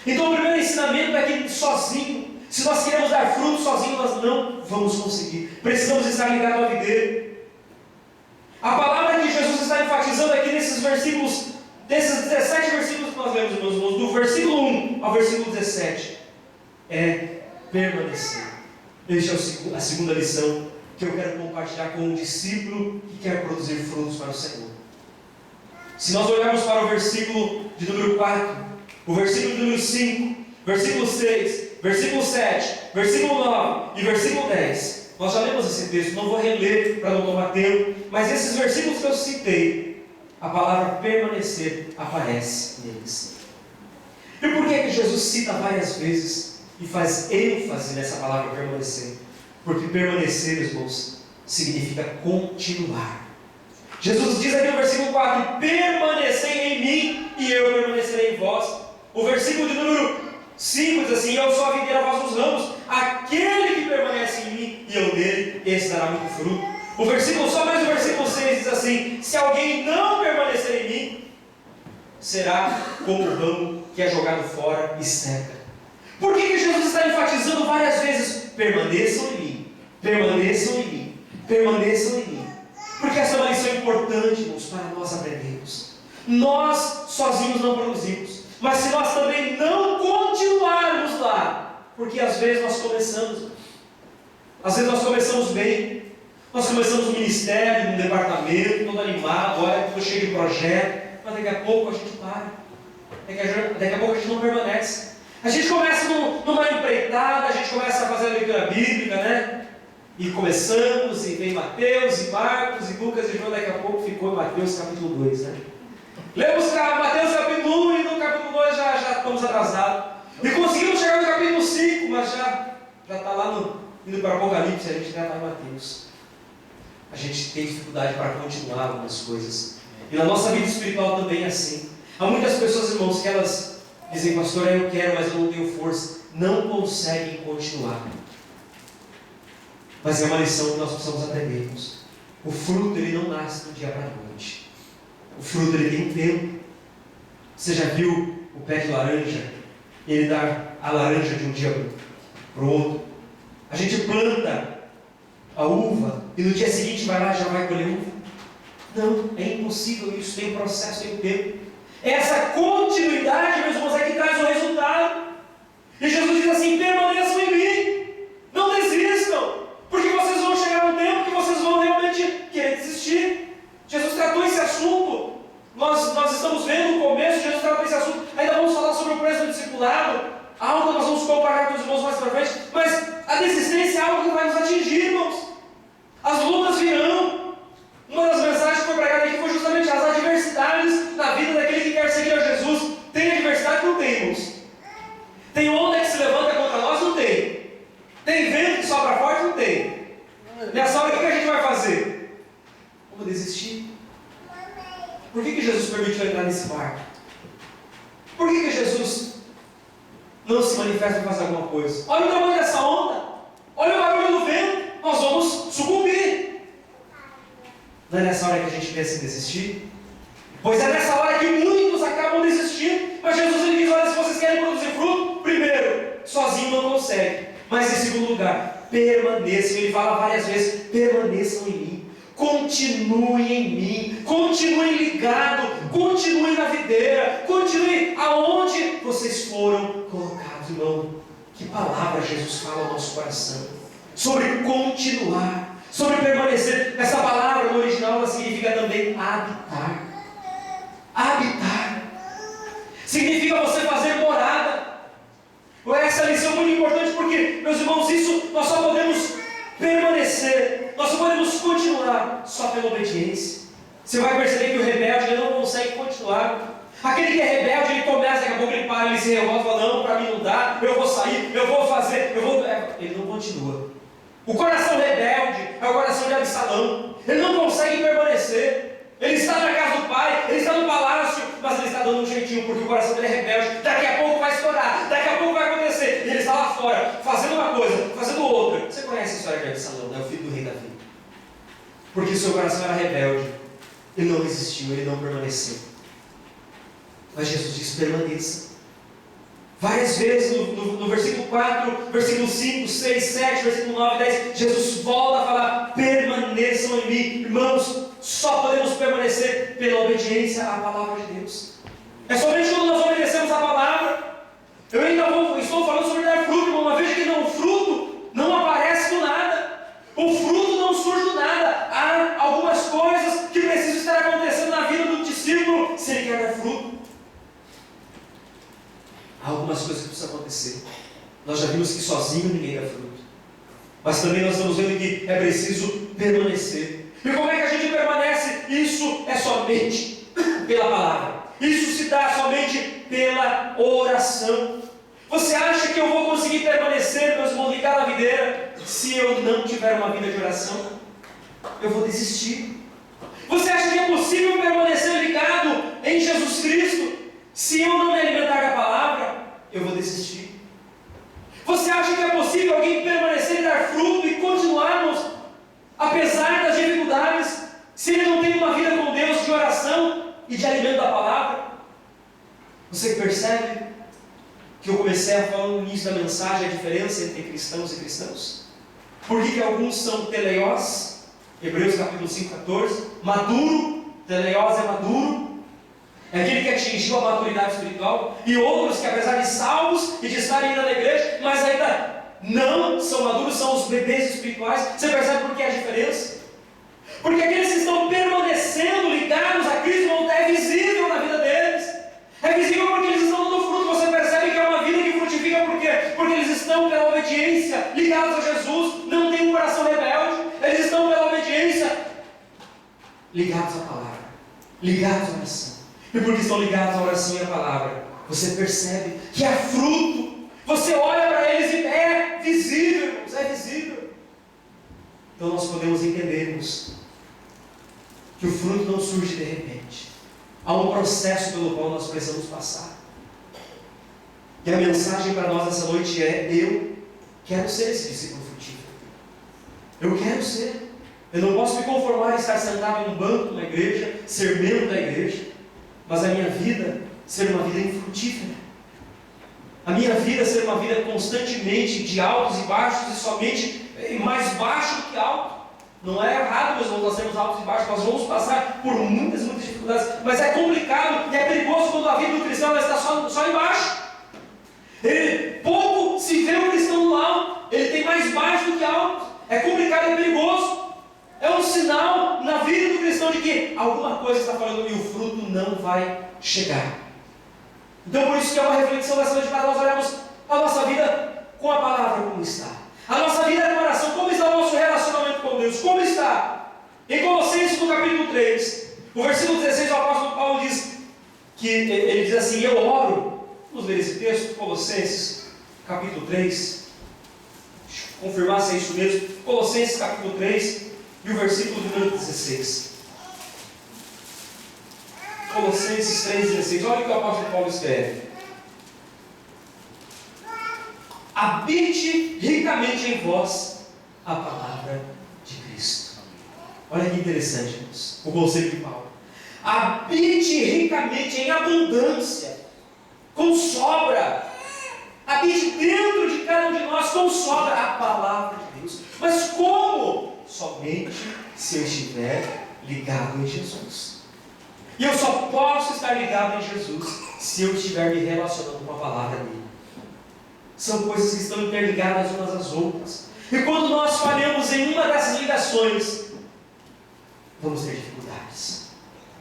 Então o primeiro ensinamento é que sozinho, se nós queremos dar fruto sozinho, nós não vamos conseguir. Precisamos estar ligados à videira. A palavra que Jesus está enfatizando aqui nesses versículos, desses 17 versículos que nós lemos, meus irmãos, do versículo 1 ao versículo 17, é permanecer. Esta é a segunda lição que eu quero compartilhar com um discípulo que quer produzir frutos para o Senhor. Se nós olharmos para o versículo de número 4, o versículo de número 5, versículo 6, versículo 7, versículo 9 e versículo 10, nós já lemos esse texto, não vou reler para não tomar tempo, mas esses versículos que eu citei, a palavra permanecer aparece neles. E por que Jesus cita várias vezes e faz ênfase nessa palavra permanecer? Porque permanecer, irmãos, significa continuar. Jesus diz aqui no versículo 4: permanecei em mim e eu permanecerei em vós. O versículo de número 5 diz assim: eu sou a videira, vós os ramos. Aquele que permanece em mim e eu nele, esse dará muito fruto. Só mais o versículo 6 diz assim: se alguém não permanecer em mim, será como o ramo que é jogado fora e seca. Por que Jesus está enfatizando várias vezes: permaneçam em mim, permaneçam em mim, permaneçam em mim? Porque essa é uma lição importante, irmãos, para nós aprendermos. Nós sozinhos não produzimos, mas se nós também não continuarmos lá, porque às vezes nós começamos bem, nós começamos um ministério, um departamento, todo animado, olha, estou cheio de projeto, mas daqui a pouco a gente para, daqui a pouco a gente não permanece. A gente começa numa empreitada, a gente começa a fazer a leitura bíblica, né? E começamos, e vem Mateus, e Marcos, e Lucas, e João, daqui a pouco ficou em Mateus capítulo 2, né? Lemos Mateus capítulo 1 e no capítulo 2 já estamos atrasados. E conseguimos chegar no capítulo 5, mas já está lá indo para o Apocalipse, a gente já está em Mateus. A gente tem dificuldade para continuar algumas coisas. E na nossa vida espiritual também é assim. Há muitas pessoas, irmãos, que elas dizem: pastor, eu quero, mas eu não tenho força. Não conseguem continuar. Mas é uma lição que nós precisamos aprendermos. O fruto, ele não nasce do dia para a noite. O fruto, ele tem um tempo. Você já viu o pé de laranja? Ele dá a laranja de um dia para o outro. A gente planta a uva e no dia seguinte vai lá e já vai colher uva. Não, é impossível isso. Tem um processo, tem um tempo. Essa continuidade, meus irmãos, é que traz o resultado. E Jesus diz assim: permaneçam em mim. Não desistam. Porque vocês vão chegar num tempo que vocês vão realmente querer desistir. Jesus tratou esse assunto. Nós estamos vendo o começo, Jesus tratou esse assunto. Ainda vamos falar sobre o preço do discipulado. Algo que nós vamos comparar com os irmãos mais para frente. Mas a desistência é algo que vai nos atingir, irmãos. As lutas virão. Uma das mensagens que foi pregada aqui foi justamente as adversidades na vida daquele que quer seguir a Jesus. Tem adversidade? Não tem, irmãos. Tem onda que se levanta contra nós? Não tem. Tem vento que sopra forte? Não tem. Nessa hora, o que a gente vai fazer? Vamos desistir. Por que Jesus permitiu entrar nesse barco? Por que Jesus não se manifesta para fazer alguma coisa? Olha o tamanho dessa onda. Olha o barulho do vento. Nós vamos sucumbir. Não é nessa hora que a gente pensa em desistir? Pois é nessa hora que muitos acabam desistindo. Mas Jesus, ele diz: olha, se vocês querem produzir fruto, primeiro, sozinho não consegue. Mas em segundo lugar, permaneçam. Ele fala várias vezes: permaneçam em mim, continuem em mim, continuem ligados, continuem na videira, continuem aonde vocês foram colocados. Irmão, que palavra Jesus fala ao nosso coração sobre continuar, sobre permanecer. Essa palavra no original ela significa também habitar. Habitar significa você fazer morada. Essa lição é muito importante porque, meus irmãos, isso nós só podemos permanecer, nós só podemos continuar só pela obediência. Você vai perceber que o rebelde ele não consegue continuar. Aquele que é rebelde, ele começa, daqui a pouco ele para, ele se revolta, fala: não, para mim não dá, eu vou sair, eu vou fazer, ele não continua. O coração rebelde é o coração de Absalão. Ele não consegue permanecer. Ele está na casa do pai, ele está no palácio, mas ele está dando um jeitinho, porque o coração dele é rebelde. Daqui a pouco vai estourar, daqui a pouco vai acontecer. E ele está lá fora, fazendo uma coisa, fazendo outra. Você conhece a história de Absalão, né? O filho do rei Davi. Porque o seu coração era rebelde. Ele não resistiu, ele não permaneceu. Mas Jesus diz: permaneça. Várias vezes no versículo 4, versículo 5, 6, 7, versículo 9, 10, Jesus volta a falar: permaneçam em mim. Irmãos, só podemos permanecer pela obediência à palavra de Deus. É somente quando nós obedecemos a palavra. Eu ainda estou falando sobre dar fruto, irmão. Uma vez que não, o fruto não aparece do nada. O fruto não surge do nada. Há algumas coisas que precisam estar acontecendo na vida do discípulo se ele quer dar fruto. Há algumas coisas que precisam acontecer. Nós já vimos que sozinho ninguém dá fruto. Mas também nós estamos vendo que é preciso permanecer. E como é que a gente permanece? Isso é somente pela palavra. Isso se dá somente pela oração. Você acha que eu vou conseguir permanecer, meus irmãos, ligado à videira, se eu não tiver uma vida de oração? Eu vou desistir. Você acha que é possível permanecer ligado em Jesus Cristo, se eu não me alimentar da palavra? Eu vou desistir. Você acha que é possível alguém permanecer e dar fruto e continuarmos, apesar das dificuldades, se ele não tem uma vida com Deus de oração e de alimento da palavra? Você percebe que eu comecei a falar no início da mensagem a diferença entre cristãos e cristãos? Por que alguns são teleios? Hebreus capítulo 5, 14. Maduro, teleios é maduro, é aquele que atingiu a maturidade espiritual. E outros que, apesar de salvos e de estarem ainda na igreja, mas ainda não são maduros, são os bebês espirituais. Você percebe por que a diferença? Porque aqueles que estão permanecendo ligados a Cristo, é visível na vida deles. É visível porque eles estão dando fruto. Você percebe que é uma vida que frutifica. Por quê? Porque eles estão pela obediência, ligados a Jesus, não tem um coração rebelde. Eles estão pela obediência, ligados à palavra, ligados à oração. E porque estão ligados à oração e à palavra, você percebe que há fruto. Você olha para eles e é visível, irmãos, é visível. Então nós podemos entendermos que o fruto não surge de repente. Há um processo pelo qual nós precisamos passar. E a mensagem para nós essa noite é: eu quero ser esse discípulo frutífero. Eu quero ser. Eu não posso me conformar em estar sentado em um banco na igreja, ser membro da igreja, mas a minha vida ser uma vida infrutífera. A minha vida ser uma vida constantemente de altos e baixos, e somente mais baixo do que alto. Não é errado, meus irmãos, nós temos altos e baixos, nós vamos passar por muitas dificuldades, mas é complicado e é perigoso quando a vida do cristão ela está só embaixo. Ele pouco se vê o cristão no alto, ele tem mais baixo do que alto. É complicado e é perigoso. É um sinal na vida do cristão de que alguma coisa está falando e o fruto não vai chegar. Então por isso que é uma reflexão dessa noite para nós olharmos a nossa vida com a palavra como está. A nossa vida com oração, como está o nosso relacionamento com Deus? Como está? Em Colossenses, no capítulo 3, o versículo 16, o apóstolo Paulo diz que ele diz assim: eu oro. Vamos ler esse texto, Colossenses, capítulo 3. Deixa eu confirmar se é isso mesmo. Colossenses, capítulo 3, e o versículo de número 16. Colossenses 3,16. Olha o que o apóstolo Paulo escreve: habite ricamente em vós a palavra de Cristo. Olha que interessante, irmãos, o conselho de Paulo. Habite ricamente, em abundância, com sobra. Habite dentro de cada um de nós com sobra a palavra de Deus. Mas como? Somente se eu estiver ligado em Jesus. E eu só posso estar ligado em Jesus se eu estiver me relacionando com a palavra dele. São coisas que estão interligadas umas às outras. E quando nós falhamos em uma dessas ligações, vamos ter dificuldades.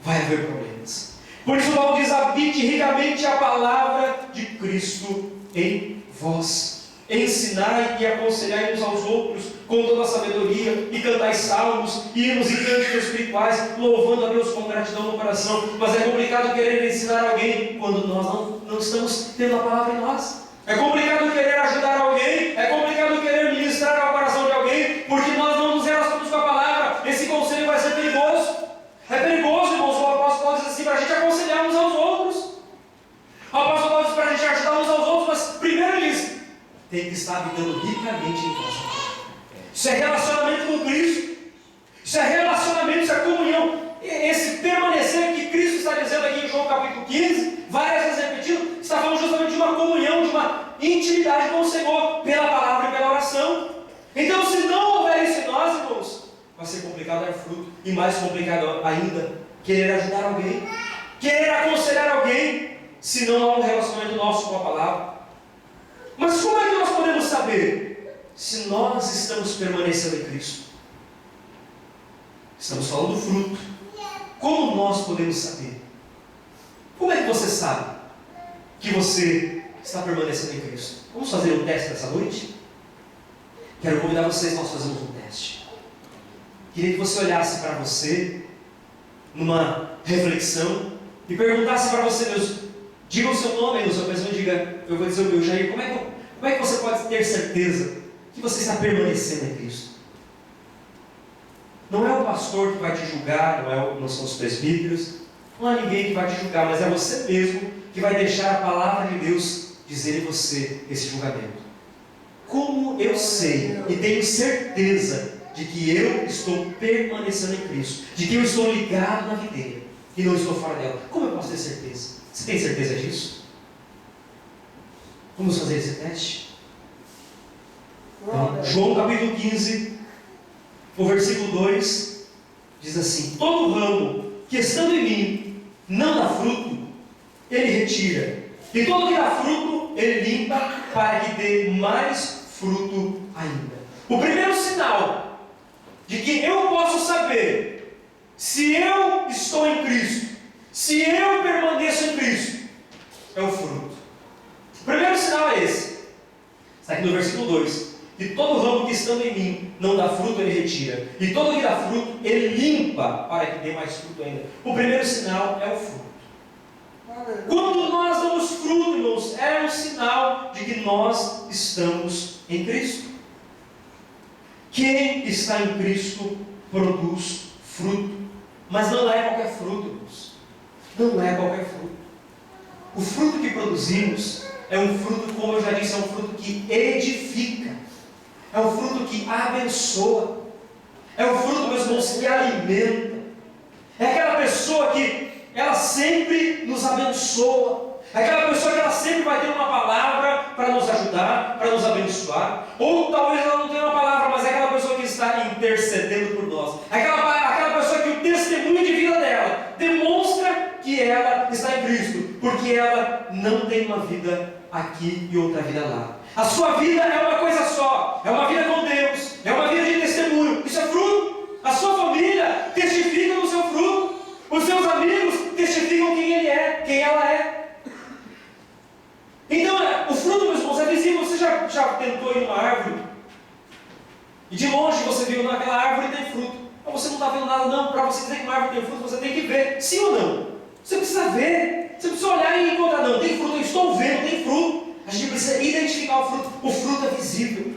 Vai haver problemas. Por isso Paulo diz: habite ricamente a palavra de Cristo em vós. Ensinai e aconselhai uns aos outros com toda a sabedoria, e cantai salmos, hinos e cânticos espirituais, louvando a Deus com gratidão no coração. Mas é complicado querer ensinar alguém quando nós não estamos tendo a palavra em nós. É complicado querer ajudar alguém, é complicado querer ministrar ao coração de alguém, porque nós não nos relacionamos com a palavra. Esse conselho vai ser perigoso. É perigoso, está habitando ricamente em vós. Isso é relacionamento com Cristo. Isso é relacionamento, isso é comunhão. Esse permanecer que Cristo está dizendo aqui em João capítulo 15, várias vezes repetido, está falando justamente de uma comunhão, de uma intimidade com o Senhor, pela palavra e pela oração. Então, se não houver isso em nós, irmãos, vai ser complicado dar fruto. E mais complicado ainda, querer ajudar alguém, querer aconselhar alguém, se não há um relacionamento nosso com a palavra. Mas como é que nós podemos saber se nós estamos permanecendo em Cristo? Estamos falando do fruto. Como nós podemos saber? Como é que você sabe que você está permanecendo em Cristo? Vamos fazer um teste nessa noite? Quero convidar vocês, nós fazemos um teste. Queria que você olhasse para você, numa reflexão, e perguntasse para você mesmo, diga o seu nome aí, na sua pessoa, diga, eu vou dizer o meu, Jair, como é que você pode ter certeza que você está permanecendo em Cristo? Não é o pastor que vai te julgar, não são os presbíteros, não há ninguém que vai te julgar, mas é você mesmo que vai deixar a palavra de Deus dizer em você esse julgamento. Como eu sei e tenho certeza de que eu estou permanecendo em Cristo, de que eu estou ligado na videira e não estou fora dela, como eu posso ter certeza? Você tem certeza disso? Vamos fazer esse teste? Então, João capítulo 15, o versículo 2 diz assim: todo ramo que estando em mim não dá fruto, ele retira, e todo que dá fruto, ele limpa, para que dê mais fruto ainda. O primeiro sinal de que eu posso saber se eu estou em Cristo, se eu permaneço em Cristo, é o fruto. O primeiro sinal é esse. Está aqui no versículo 2. E todo ramo que estando em mim não dá fruto, ele retira. E todo que dá fruto, ele limpa, para que dê mais fruto ainda. O primeiro sinal é o fruto. Quando nós damos fruto, irmãos, é um sinal de que nós estamos em Cristo. Quem está em Cristo produz fruto. Mas não é qualquer fruto, irmãos. Não é qualquer fruto. O fruto que produzimos é um fruto, como eu já disse, é um fruto que edifica. É um fruto que abençoa. É um fruto, meus irmãos, que alimenta. É aquela pessoa que ela sempre nos abençoa. É aquela pessoa que ela sempre vai ter uma palavra para nos ajudar, para nos abençoar. Ou talvez ela não tenha uma palavra, mas é aquela pessoa que está intercedendo por nós. É aquela pessoa que o testemunho de vida dela demonstra que ela está em Cristo, porque ela não tem uma vida aqui e outra vida lá. A sua vida é uma coisa só, é uma vida com Deus, é uma vida de testemunho. Isso é fruto. A sua família testifica no seu fruto. Os seus amigos testificam quem ele é, quem ela é. Então, o fruto, meus irmãos, é visível. Você já tentou ir numa árvore e de longe você viu naquela árvore tem fruto. Mas você não está vendo nada, não. Para você dizer que uma árvore tem fruto, você tem que ver, sim ou não? Você precisa ver, você precisa olhar e encontrar, não, tem fruto, eu estou vendo, tem fruto. A gente precisa identificar o fruto. O fruto é visível.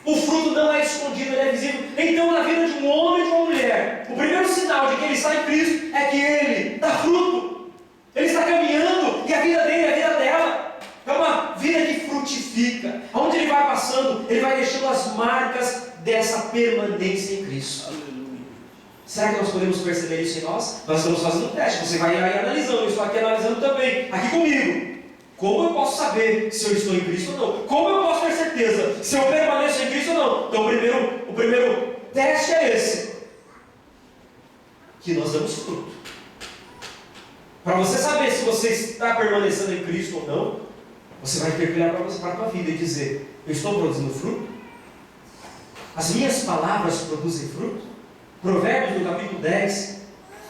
O fruto não é escondido, ele é visível. Então, na vida de um homem e de uma mulher, o primeiro sinal de que ele está em Cristo é que ele dá fruto. Ele está caminhando e a vida dele é a vida dela. É uma vida que frutifica. Aonde ele vai passando, ele vai deixando as marcas dessa permanência em Cristo. Será que nós podemos perceber isso em nós? Nós estamos fazendo um teste. Você vai aí analisando. Eu estou aqui analisando também. Aqui comigo. Como eu posso saber se eu estou em Cristo ou não? Como eu posso ter certeza se eu permaneço em Cristo ou não? Então o primeiro teste é esse. Que nós damos fruto. Para você saber se você está permanecendo em Cristo ou não, você vai ter que olhar para a tua vida e dizer: eu estou produzindo fruto? As minhas palavras produzem fruto? Provérbios, no capítulo 10,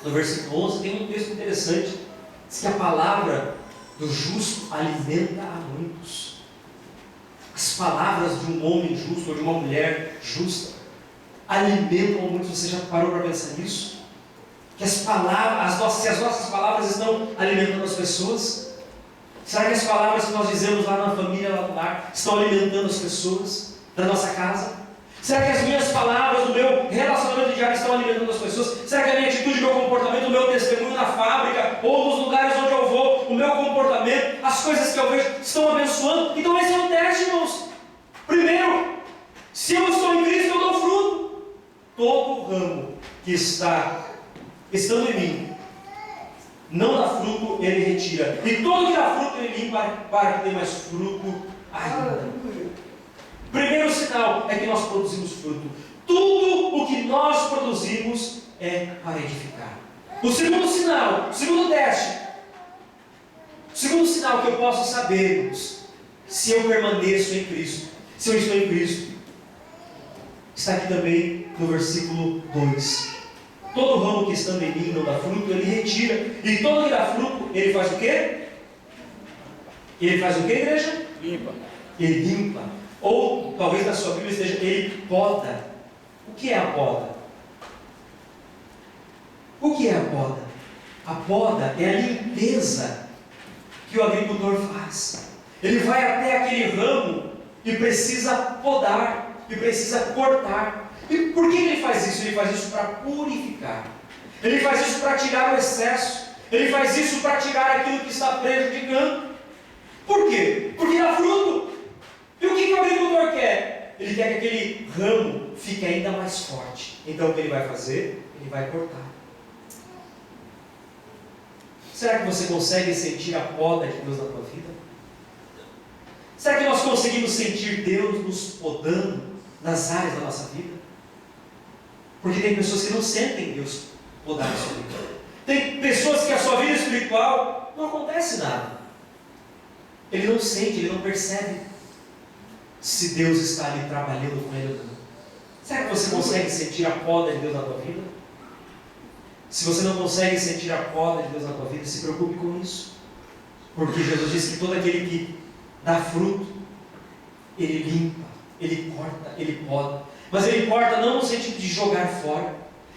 no versículo 11, tem um texto interessante. Diz que a palavra do justo alimenta a muitos. As palavras de um homem justo ou de uma mulher justa alimentam a muitos. Você já parou para pensar nisso? Que se as nossas palavras estão alimentando as pessoas? Será que as palavras que nós dizemos lá na família, lá no lar, estão alimentando as pessoas da nossa casa? Será que as minhas palavras, o meu relacionamento diário estão alimentando as pessoas? Será que a minha atitude, o meu comportamento, o meu testemunho na fábrica ou nos lugares onde eu vou, o meu comportamento, as coisas que eu vejo estão abençoando? Então esse é um teste, irmãos. Primeiro todo ramo que está estando em mim, não dá fruto, ele retira. E todo que dá fruto, ele limpa para que dê mais fruto ainda. O primeiro sinal é que nós produzimos fruto. Tudo o que nós produzimos é para edificar. O segundo sinal, o segundo teste, o segundo sinal que eu posso saber se eu permaneço em Cristo, se eu estou em Cristo, está aqui também no versículo 2. Todo ramo que estando em mim não dá fruto, ele retira. E todo que dá fruto, ele faz o quê? Ele faz o quê, igreja? Limpa. Ele limpa. Ou talvez na sua Bíblia esteja, ele poda. O que é a poda? O que é a poda? A poda é a limpeza que o agricultor faz. Ele vai até aquele ramo e precisa podar, e precisa cortar. E por que ele faz isso? Ele faz isso para purificar. Ele faz isso para tirar o excesso. Ele faz isso para tirar aquilo que está prejudicando. Por quê? Porque dá fruto. E o que o agricultor quer? Ele quer que aquele ramo fique ainda mais forte. Então o que ele vai fazer? Ele vai cortar. Será que você consegue sentir a poda de Deus na tua vida? Será que nós conseguimos sentir Deus nos podando nas áreas da nossa vida? Porque tem pessoas que não sentem Deus podar a sua vida. Tem pessoas que a sua vida espiritual não acontece nada. Ele não sente, ele não percebe se Deus está ali trabalhando com ele ou não. Será que você consegue sentir a poda de Deus na tua vida? Se você não consegue sentir a poda de Deus na tua vida, se preocupe com isso. Porque Jesus disse que todo aquele que dá fruto, ele limpa, ele corta, ele poda. Mas ele corta não no sentido de jogar fora.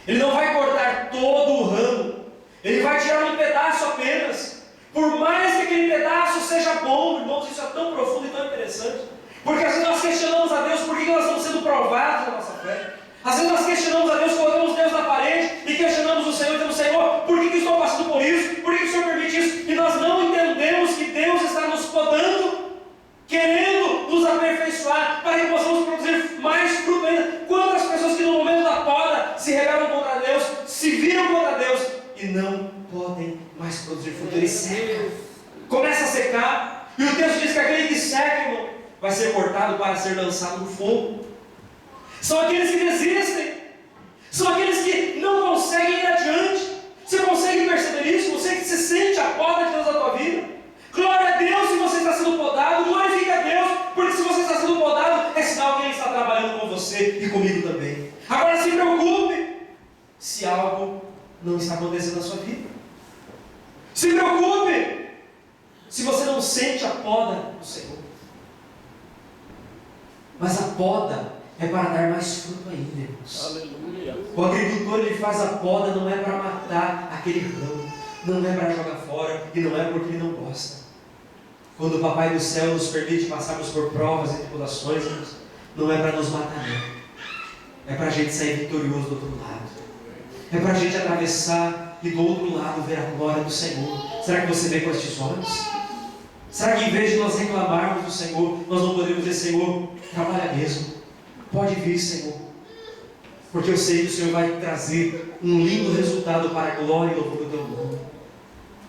Ele não vai cortar todo o ramo. Ele vai tirar um pedaço apenas. Por mais que aquele pedaço seja bom, irmãos, isso é tão profundo e tão interessante. Porque às vezes nós questionamos a Deus por que nós estamos sendo provados na nossa fé. Às vezes nós questionamos a Deus, colocamos Deus na parede e questionamos o Senhor, dizendo: Senhor, por que estou passando por isso? Por que o Senhor permite isso? E nós não entendemos que Deus está nos podando, querendo nos aperfeiçoar, para que possamos produzir mais fruto ainda. Quantas pessoas que no momento da poda se rebelam contra Deus, se viram contra Deus e não podem mais produzir fruto, eles secam, começa a secar, e o texto diz que aquele que seca, irmão, vai ser cortado para ser lançado no fogo. São aqueles que desistem, são aqueles que não conseguem ir adiante. Você consegue perceber isso? Você que se sente a poda de Deus na tua vida, glória a Deus se você está sendo podado, glorifica a Deus, porque se você está sendo podado, é sinal que Ele está trabalhando com você e comigo também. Agora se preocupe se algo não está acontecendo na sua vida. Se preocupe se você não sente a poda do Senhor. Mas a poda é para dar mais fruto ainda, irmãos. Aleluia. O agricultor, ele faz a poda não é para matar aquele ramo, não é para jogar fora, e não é porque ele não gosta. Quando o Papai do Céu nos permite passarmos por provas e tribulações, irmãos, não é para nos matar, não. É para a gente sair vitorioso do outro lado. É para a gente atravessar e do outro lado ver a glória do Senhor. Será que você vê com estes olhos? Será que em vez de nós reclamarmos do Senhor, nós não podemos dizer: Senhor, trabalha mesmo, pode vir, Senhor, porque eu sei que o Senhor vai trazer um lindo resultado para a glória e louvor do teu nome.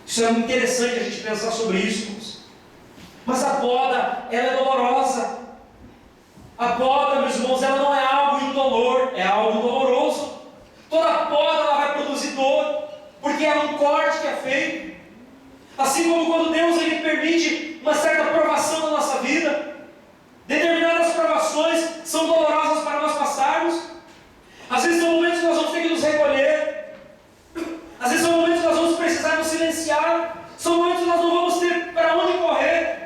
Isso é muito interessante a gente pensar sobre isso, irmãos. Mas a poda, ela é dolorosa. A poda, meus irmãos, ela não é algo indolor, é algo doloroso. Toda poda ela vai produzir dor, porque é um corte que é feito. Assim como quando Deus ele permite uma certa provação na nossa vida, determinadas provações são dolorosas para nós passarmos. Às vezes são momentos que nós vamos ter que nos recolher. Às vezes são momentos que nós vamos precisar nos silenciar. São momentos que nós não vamos ter para onde correr.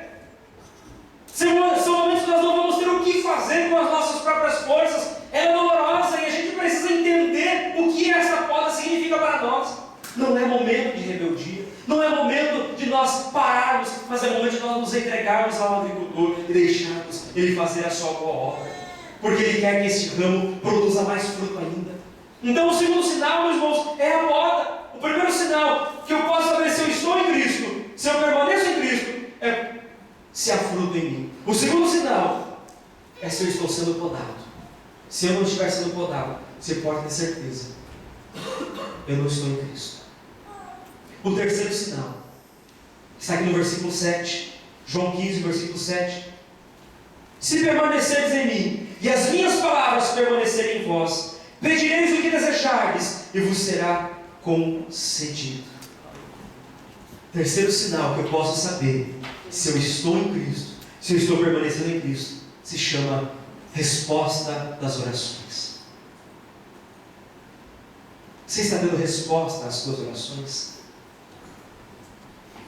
São momentos que nós não vamos ter o que fazer com as nossas próprias forças. É dolorosa e a gente precisa entender o que essa poda significa para nós. Não é momento de rebeldia, não é momento de nós pararmos, mas é momento de nós nos entregarmos ao agricultor e deixarmos ele fazer a sua boa obra, porque ele quer que esse ramo produza mais fruto ainda. Então o segundo sinal, meus irmãos, é a poda. O primeiro sinal que eu posso saber se eu estou em Cristo, se eu permaneço em Cristo, é se há fruto em mim. O segundo sinal é se eu estou sendo podado. se eu não estiver sendo podado, você pode ter certeza, eu não estou em Cristo. O terceiro sinal está aqui no versículo 7, João 15, versículo 7. Se permanecerdes em mim, e as minhas palavras permanecerem em vós, pedireis o que desejardes, e vos será concedido. Terceiro sinal que eu posso saber se eu estou em Cristo, se eu estou permanecendo em Cristo, se chama resposta das orações. Você está dando resposta às suas orações?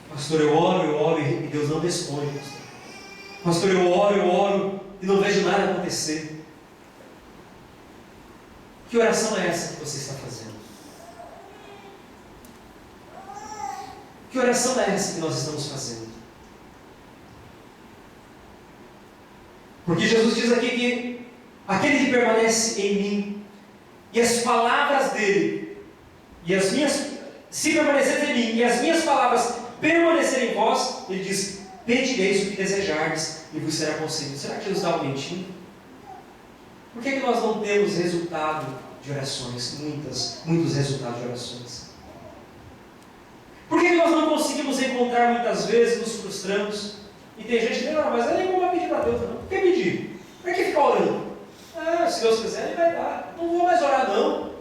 Pastor, eu oro e Deus não responde. Pastor, eu oro e não vejo nada acontecer. Que oração é essa que você está fazendo? Que oração é essa que nós estamos fazendo? Porque Jesus diz aqui que aquele que permanece em mim, e as palavras dele, e as minhas, se permanecerem em mim, e as minhas palavras permanecerem em vós, ele diz: pedireis o que desejardes, e vos será concedido. Será que Jesus estava mentindo? Por que nós não temos resultado de orações? Muitos resultados de orações. Por que nós não conseguimos encontrar muitas vezes, nos frustramos? E tem gente que diz: não, mas eu nem vou pedir para Deus, não. Por que pedir? Para que ficar orando? Se Deus quiser, Ele vai dar. Não vou mais orar, não.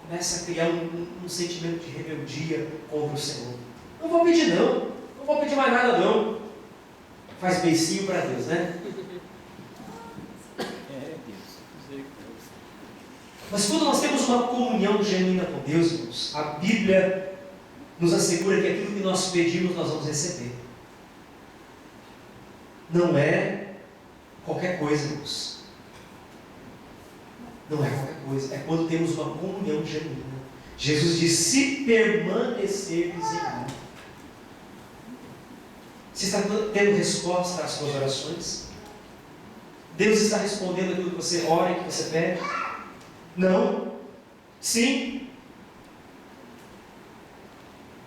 Começa a criar um sentimento de rebeldia contra o Senhor. Não vou pedir, não. Não vou pedir mais nada, não. Faz beicinho para Deus, né? Mas quando nós temos uma comunhão genuína com Deus, irmãos, a Bíblia nos assegura que aquilo que nós pedimos, nós vamos receber. Não é qualquer coisa, irmãos. Não é qualquer coisa. É quando temos uma comunhão genuína. Jesus diz: se permanecerdes em mim. Você está tendo resposta às suas orações? Deus está respondendo aquilo que você ora e que você pede? Não? Sim?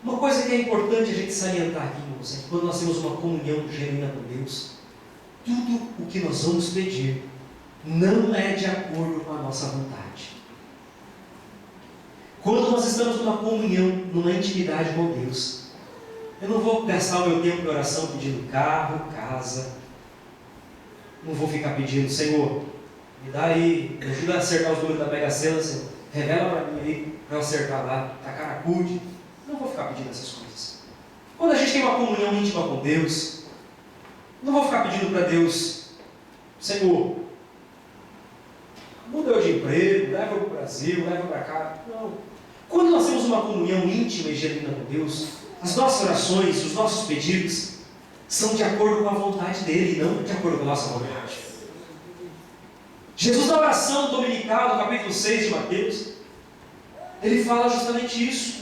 Uma coisa que é importante a gente salientar aqui, irmãos, é que quando nós temos uma comunhão genuína com Deus, tudo o que nós vamos pedir não é de acordo com a nossa vontade. Quando nós estamos numa comunhão, numa intimidade com Deus, eu não vou gastar o meu tempo de oração pedindo carro, casa. Não vou ficar pedindo: Senhor, me dá aí, me ajuda a acertar os números da Mega Sena, Senhor. Revela para mim aí, para eu acertar lá, Tacaracude. Não vou ficar pedindo essas coisas. Quando a gente tem uma comunhão íntima com Deus, não vou ficar pedindo para Deus: Senhor, muda eu de emprego, leva eu para o Brasil, leva para cá. Não. Quando nós temos uma comunhão íntima e genuína com Deus, as nossas orações, os nossos pedidos são de acordo com a vontade dele, não de acordo com a nossa vontade. Jesus, na oração dominical, no capítulo 6 de Mateus, ele fala justamente isso: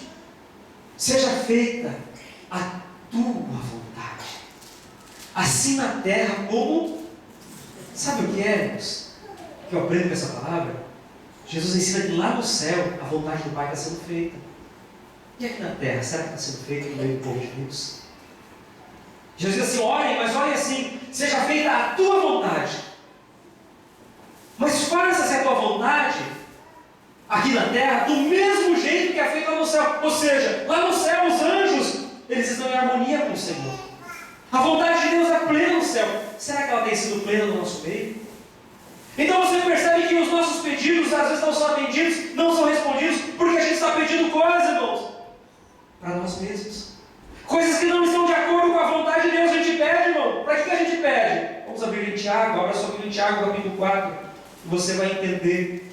seja feita a tua vontade, assim na terra como... Sabe o que é, irmãos, que eu aprendo com essa palavra? Jesus ensina que lá no céu a vontade do Pai está sendo feita. E aqui na terra, será que está sendo feita no meio do povo de Deus? Jesus diz assim: orem, mas orem assim: seja feita a tua vontade. Mas faça-se a tua vontade aqui na terra do mesmo jeito que é feito lá no céu. Ou seja, lá no céu os anjos, eles estão em harmonia com o Senhor. A vontade de Deus é plena no céu. Será que ela tem sido plena no nosso meio? Então você percebe que os nossos pedidos às vezes não são atendidos, não são respondidos, porque a gente está pedindo coisas, irmãos, para nós mesmos. Coisas que não estão de acordo com a vontade de Deus. A gente pede, irmão. Para que a gente pede? Vamos abrir em Tiago, abra sua Bíblia em Tiago, capítulo 4, e você vai entender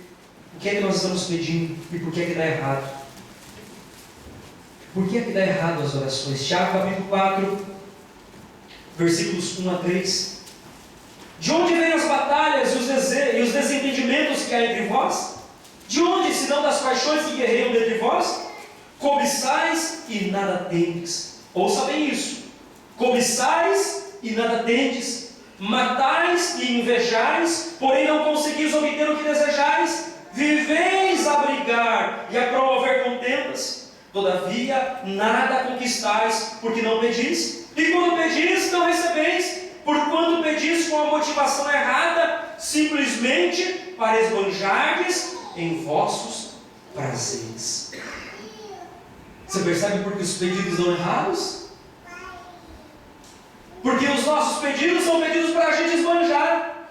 o que é que nós estamos pedindo e por que é que dá errado. Por que é que dá errado as orações? Tiago, capítulo 4, versículos 1 a 3. De onde vêm as batalhas e os desentendimentos que há entre vós? De onde, senão das paixões que guerreiam dentre vós? Cobiçais e nada tendes. Ouça bem isso: cobiçais e nada tendes, matais e invejais, porém não conseguis obter o que desejais, viveis a brigar e a promover contendas, todavia nada conquistais, porque não pedis, e quando pedis não recebeis, porquanto pedis com a motivação errada, simplesmente para esbanjardes em vossos prazeres. Você percebe por que os pedidos dão errados? Porque os nossos pedidos são pedidos para a gente esbanjar.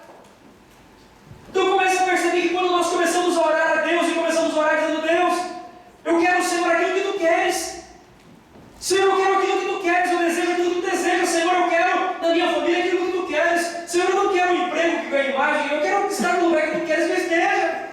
Então começa a perceber que quando nós começamos a orar a Deus e começamos a orar dizendo: Deus, eu quero, Senhor, aquilo que Tu queres. Senhor, eu quero aquilo que Tu queres, eu desejo aquilo que Tu desejas. Senhor, eu quero da minha família aquilo que Tu queres. Senhor, eu não quero um emprego que ganhe imagem, eu quero estar no lugar que Tu queres que eu esteja.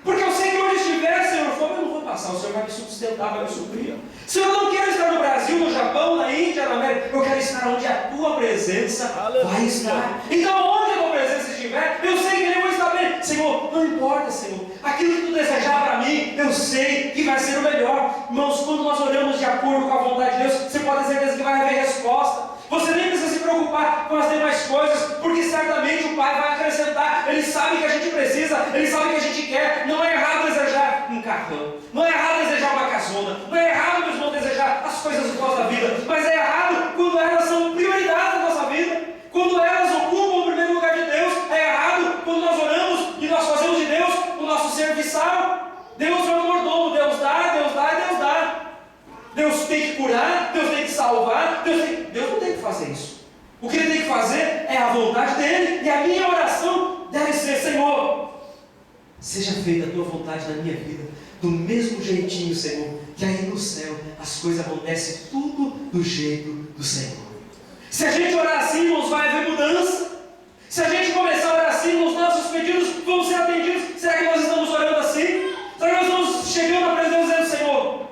Porque eu sei que onde estiver, Senhor, fome eu não vou passar, o Senhor vai me sustentar, vai me suprir. Senhor, eu não quero estar no Brasil, no Japão, na Índia, na América, eu quero estar onde a Tua presença vai estar. Então, onde a Tua presença estiver, eu sei que eu vou estar bem. Senhor, não importa, Senhor, aquilo que Tu desejar para mim, eu sei que vai ser o melhor. Irmãos, quando nós oramos de acordo com a vontade de Deus, você pode ter certeza que vai haver resposta. Você nem precisa se preocupar com as demais coisas, porque certamente o Pai vai acrescentar. Ele sabe que a gente precisa, Ele sabe que a gente quer. Não é errado desejar um carrão, não é errado desejar uma casona, não é errado, meu irmão, desejar as coisas boas da vida, mas é errado quando elas são prioridade da nossa vida, quando elas ocupam o primeiro lugar de Deus. É errado quando nós oramos e nós fazemos de Deus o nosso serviçal. Deus é um mordomo, Deus dá, Deus dá e Deus dá. Deus tem que curar, Deus tem que salvar, Deus não tem que fazer isso. O que Ele tem que fazer é a vontade dEle, e a minha oração deve ser: Senhor, seja feita a Tua vontade na minha vida, do mesmo jeitinho, Senhor, que aí no céu as coisas acontecem tudo do jeito do Senhor. Se a gente orar assim, irmãos, vai haver mudança. Se a gente começar a orar assim, os nossos pedidos vão ser atendidos. Será que nós estamos orando assim? Será que nós estamos chegando à presença dizendo: Senhor,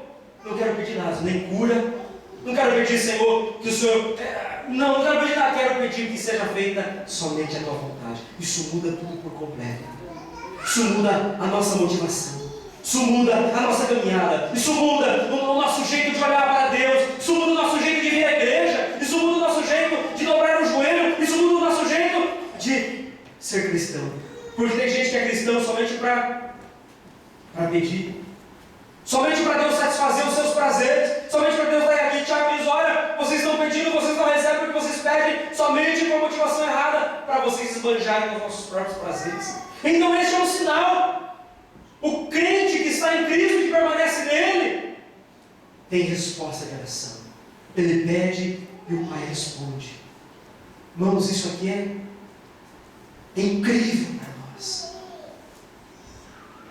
não quero pedir nada, nem cura, não quero pedir, Senhor, que o Senhor... Não quero pedir nada, quero pedir que seja feita somente a Tua vontade. Isso muda tudo por completo. Isso muda a nossa motivação. Isso muda a nossa caminhada. Isso muda o nosso jeito de olhar para Deus. Isso muda o nosso jeito de vir à igreja. Isso muda o nosso jeito de dobrar o joelho. Isso muda o nosso jeito de ser cristão. Porque tem gente que é cristão somente para pedir. Somente para Deus satisfazer os seus prazeres. Somente para Deus dar aqui. Tiago diz: olha, vocês estão pedindo, vocês não recebem o que vocês pedem, somente com a motivação errada, para vocês esbanjarem com os vossos próprios prazeres. Então este é um sinal. O crente que está em Cristo, que permanece nele, tem resposta de oração. Ele pede e o Pai responde. Irmãos, isso aqui é incrível para nós.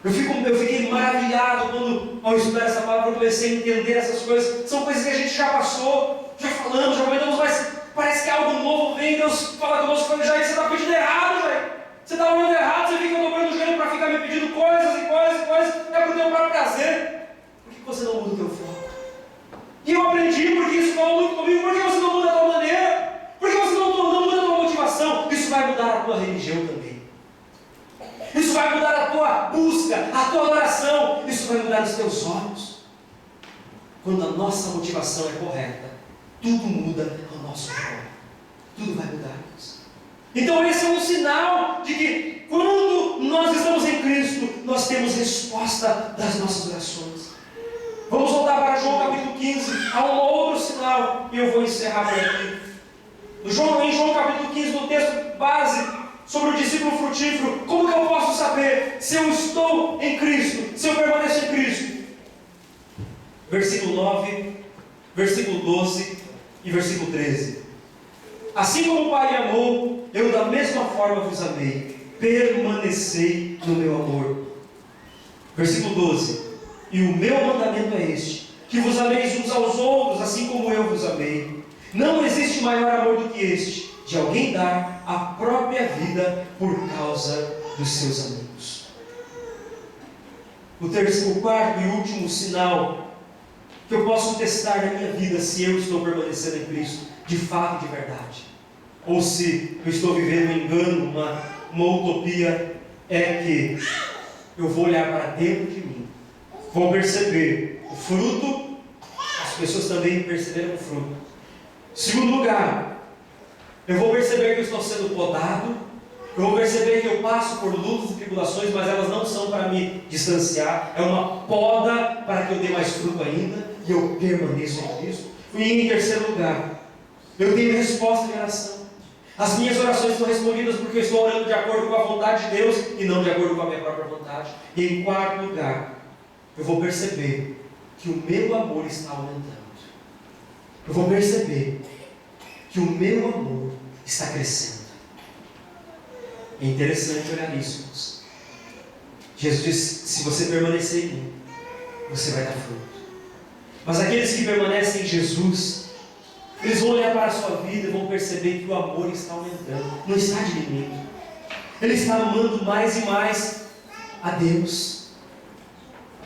Eu fiquei maravilhado quando, ao estudar essa palavra, eu comecei a entender essas coisas. São coisas que a gente já passou, já falamos, já comentamos, mas parece que algo novo vem. Deus fala conosco, falando: já, você está pedindo errado, velho. Você está orando errado, você fica dobrando o joelho para ficar me pedindo coisas e coisas e coisas. É para o teu próprio prazer. Por que você não muda o teu foco? E eu aprendi, porque isso falou muito comigo. Por que você não muda a tua maneira? Por que você não muda a tua motivação? Isso vai mudar a tua religião também. Isso vai mudar a tua busca, a tua oração. Isso vai mudar os teus olhos. Quando a nossa motivação é correta, tudo muda ao nosso redor. Tudo vai mudar. Então esse é um sinal de que quando nós estamos em Cristo, nós temos resposta das nossas orações. Vamos voltar para João capítulo 15. Há um outro sinal e eu vou encerrar por aqui. Em João capítulo 15, no texto base sobre o discípulo frutífero, como que eu posso saber se eu estou em Cristo, se eu permaneço em Cristo? Versículo 9, versículo 12 e versículo 13. Assim como o Pai me amou, eu da mesma forma vos amei. Permanecei no meu amor. Versículo 12. E o meu mandamento é este: que vos ameis uns aos outros, assim como eu vos amei. Não existe maior amor do que este, de alguém dar a própria vida por causa dos seus amigos. O quarto e último sinal que eu posso testar na minha vida se eu estou permanecendo em Cristo, de fato, de verdade, ou se eu estou vivendo um engano, uma utopia, é que eu vou olhar para dentro de mim, vou perceber o fruto. As pessoas também perceberam o fruto. Segundo lugar, eu vou perceber que eu estou sendo podado. Eu vou perceber que eu passo por lutas e tribulações, mas elas não são para me distanciar. É uma poda para que eu dê mais fruto ainda e eu permaneça em Cristo. E em terceiro lugar, eu tenho resposta de oração. As minhas orações são respondidas porque eu estou orando de acordo com a vontade de Deus e não de acordo com a minha própria vontade. E em quarto lugar, eu vou perceber que o meu amor está aumentando. Eu vou perceber que o meu amor está crescendo. É interessante olhar isso, irmãos. Jesus disse: se você permanecer em mim, você vai dar fruto. Mas aqueles que permanecem em Jesus, eles vão olhar para a sua vida e vão perceber que o amor está aumentando, não está diminuindo. Ele está amando mais e mais a Deus.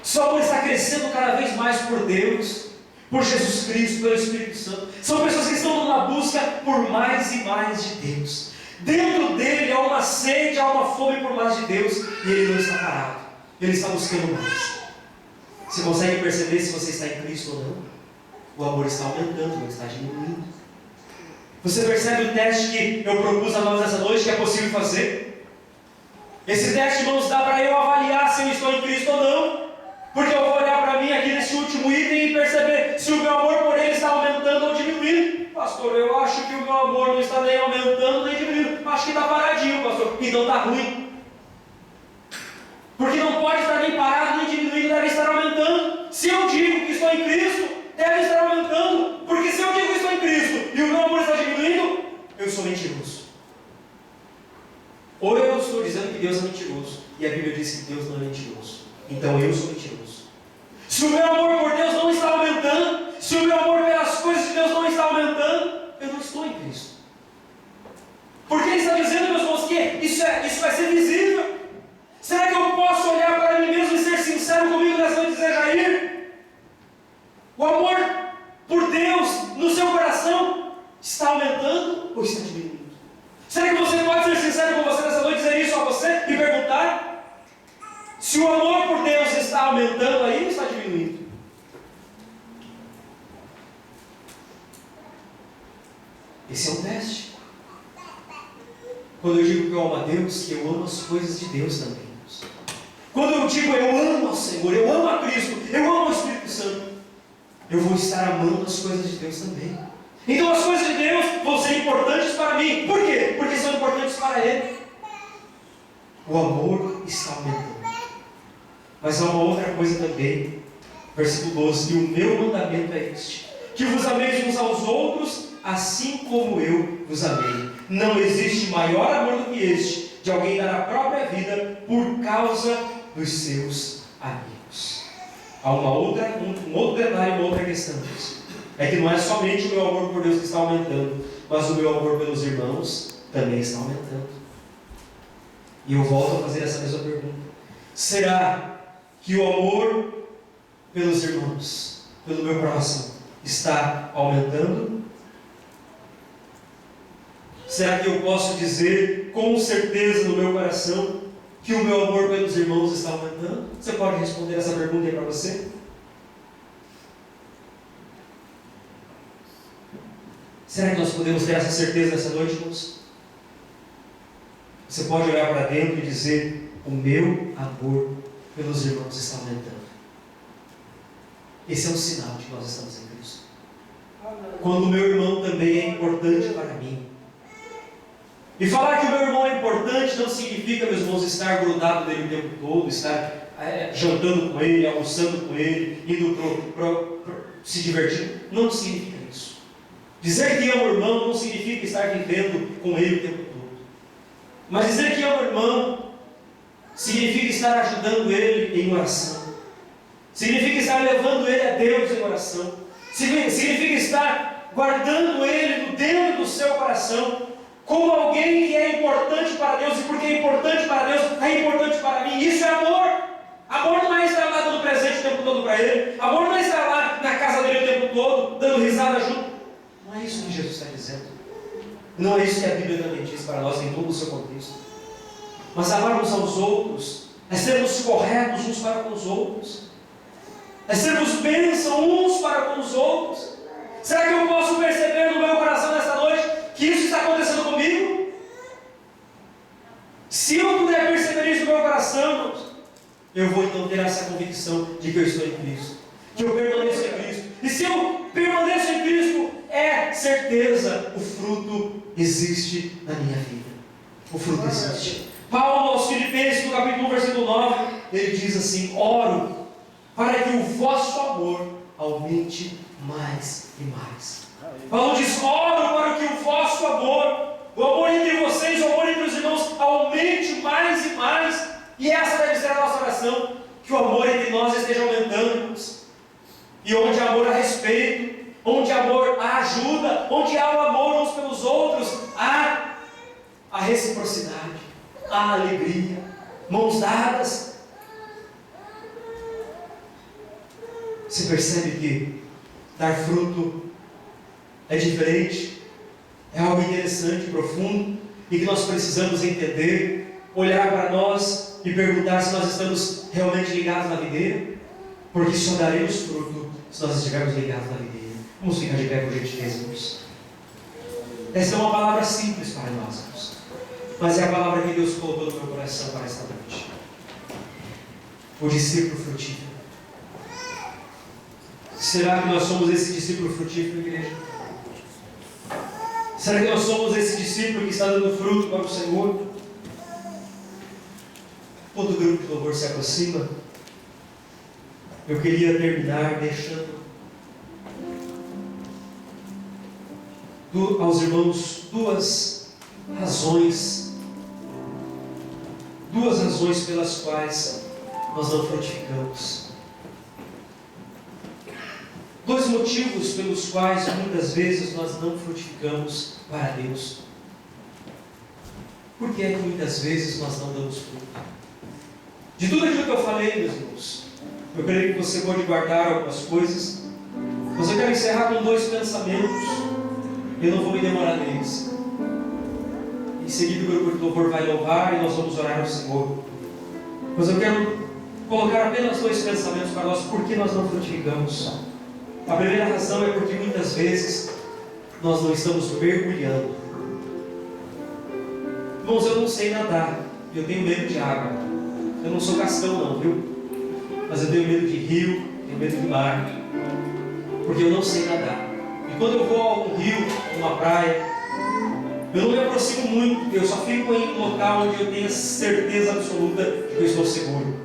Seu amor está crescendo cada vez mais por Deus, por Jesus Cristo, pelo Espírito Santo. São pessoas que estão numa busca por mais e mais de Deus. Dentro dele há uma sede, há uma fome por mais de Deus, e ele não está parado, ele está buscando mais. Você consegue perceber se você está em Cristo ou não? O amor está aumentando, não está diminuindo. Você percebe o teste que eu propus a nós essa noite, que é possível fazer? Esse teste, irmãos, dá para eu avaliar se eu estou em Cristo ou não, porque eu vou olhar para mim aqui nesse último item e perceber se o meu amor por ele está aumentando ou diminuindo. Pastor, eu acho que o meu amor não está nem aumentando nem diminuindo. Acho que está paradinho, pastor. Então está ruim. Porque não pode estar nem parado nem diminuindo, deve estar aumentando. Se eu digo que estou em Cristo, deve estar aumentando. Porque se eu digo que estou em Cristo e o meu amor está diminuindo, eu sou mentiroso. Ou eu estou dizendo que Deus é mentiroso, e a Bíblia diz que Deus não é mentiroso. Então eu sou mentiroso. Se o meu amor por Deus não está aumentando, se o meu amor pelas coisas de Deus não está aumentando, eu não estou em Cristo. Porque Ele está dizendo, meus irmãos, que isso vai ser visível. Será que eu posso olhar para mim mesmo e ser sincero comigo nessa noite e dizer: Jair, o amor por Deus no seu coração está aumentando ou está diminuindo? Será que você pode ser sincero com você nessa noite e dizer isso a você e perguntar se o amor por Deus está aumentando aí ou está diminuindo? Esse é um teste. Quando eu digo que eu amo a Deus, eu amo as coisas de Deus também. Quando eu digo eu amo ao Senhor, eu amo a Cristo, eu amo o Espírito Santo, eu vou estar amando as coisas de Deus também. Então as coisas de Deus vão ser importantes para mim. Por quê? Porque são importantes para Ele. O amor está aumentando. Mas há uma outra coisa também. Versículo 12: e o meu mandamento é este: que vos ameis uns aos outros, assim como eu vos amei. Não existe maior amor do que este, de alguém dar a própria vida por causa dos seus amigos. Há um outro detalhe, uma outra questão. É que não é somente o meu amor por Deus que está aumentando, mas o meu amor pelos irmãos também está aumentando. E eu volto a fazer essa mesma pergunta: será que o amor pelos irmãos, pelo meu próximo, está aumentando? Será que eu posso dizer com certeza no meu coração que o meu amor pelos irmãos está aumentando? Você pode responder essa pergunta aí para você? Será que nós podemos ter essa certeza nessa noite, irmãos? Você pode olhar para dentro e dizer: o meu amor pelos irmãos está aumentando. Esse é um sinal de que nós estamos em Cristo. Quando o meu irmão também é importante para mim. E falar que o meu irmão é importante não significa, meus irmãos, estar grudado nele o tempo todo, estar jantando com ele, almoçando com ele, indo se divertindo. Não significa isso. Dizer que ama o irmão não significa estar vivendo com ele o tempo todo. Mas dizer que ama o irmão significa estar ajudando ele em oração. Significa estar levando ele a Deus em oração. Significa estar guardando ele dentro do seu coração como alguém que é importante para Deus, e porque é importante para Deus, é importante para mim. Isso é amor. Amor não é estar lá dando presente o tempo todo para Ele. Amor não é estar lá na casa dele o tempo todo, dando risada junto. Não é isso que Jesus está dizendo. Não é isso que a Bíblia também diz para nós em todo o seu contexto. Mas amar uns aos outros é sermos corretos uns para com os outros, é sermos bênção uns para com os outros. Será que eu posso perceber no meu coração nesta noite que isso está acontecendo comigo? Se eu puder perceber isso no meu coração, eu vou então ter essa convicção de que eu estou em Cristo, que eu permaneço em Cristo. E se eu permaneço em Cristo, é certeza, o fruto existe na minha vida. O fruto existe. Paulo aos Filipenses, no capítulo 1, versículo 9, ele diz assim: oro para que o vosso amor aumente mais e mais. Paulo diz: oro para que o vosso amor, o amor entre vocês, o amor entre os irmãos, aumente mais e mais. E essa deve ser a nossa oração, que o amor entre nós esteja aumentando, irmãos. E onde há amor há respeito, onde há amor há ajuda, onde há o amor uns pelos outros, há a reciprocidade, há alegria, mãos dadas. Você percebe que dar fruto é diferente, é algo interessante, profundo, e que nós precisamos entender, olhar para nós e perguntar se nós estamos realmente ligados na videira, porque só daremos fruto se nós estivermos ligados na videira. Vamos ficar de pé por gentileza, irmãos. Essa é uma palavra simples para nós, irmãos, mas é a palavra que Deus colocou no meu coração para esta noite. O discípulo frutífero. Será que nós somos esse discípulo frutífero, igreja? Será que nós somos esse discípulo que está dando fruto para o Senhor? Quando o grupo de louvor se aproxima, eu queria terminar deixando aos irmãos duas razões pelas quais nós não frutificamos. Dois motivos pelos quais muitas vezes nós não frutificamos para Deus. Por que é que muitas vezes nós não damos fruto? De tudo aquilo que eu falei, meus irmãos, eu creio que você pode guardar algumas coisas, mas eu quero encerrar com dois pensamentos. Eu não vou me demorar neles. Em seguida o grupo de louvor vai louvar e nós vamos orar ao Senhor. Mas eu quero colocar apenas dois pensamentos para nós, por que nós não frutificamos. A primeira razão é porque muitas vezes nós não estamos mergulhando. Irmãos, eu não sei nadar, eu tenho medo de água. Eu não sou cascão não, viu? Mas eu tenho medo de rio, tenho medo de mar, porque eu não sei nadar. E quando eu vou a algum rio, a uma praia, eu não me aproximo muito, eu só fico em um local onde eu tenho certeza absoluta de que eu estou seguro.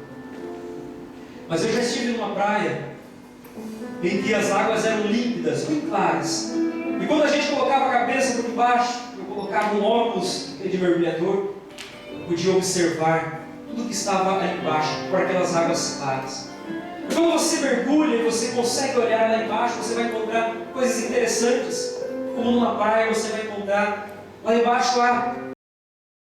Mas eu já estive numa praia em que as águas eram límpidas, bem claras. E quando a gente colocava a cabeça por debaixo, eu colocava um óculos de mergulhador, eu podia observar tudo que estava ali embaixo, por aquelas águas claras. E quando você mergulha e você consegue olhar lá embaixo, você vai encontrar coisas interessantes. Como numa praia você vai encontrar, lá embaixo há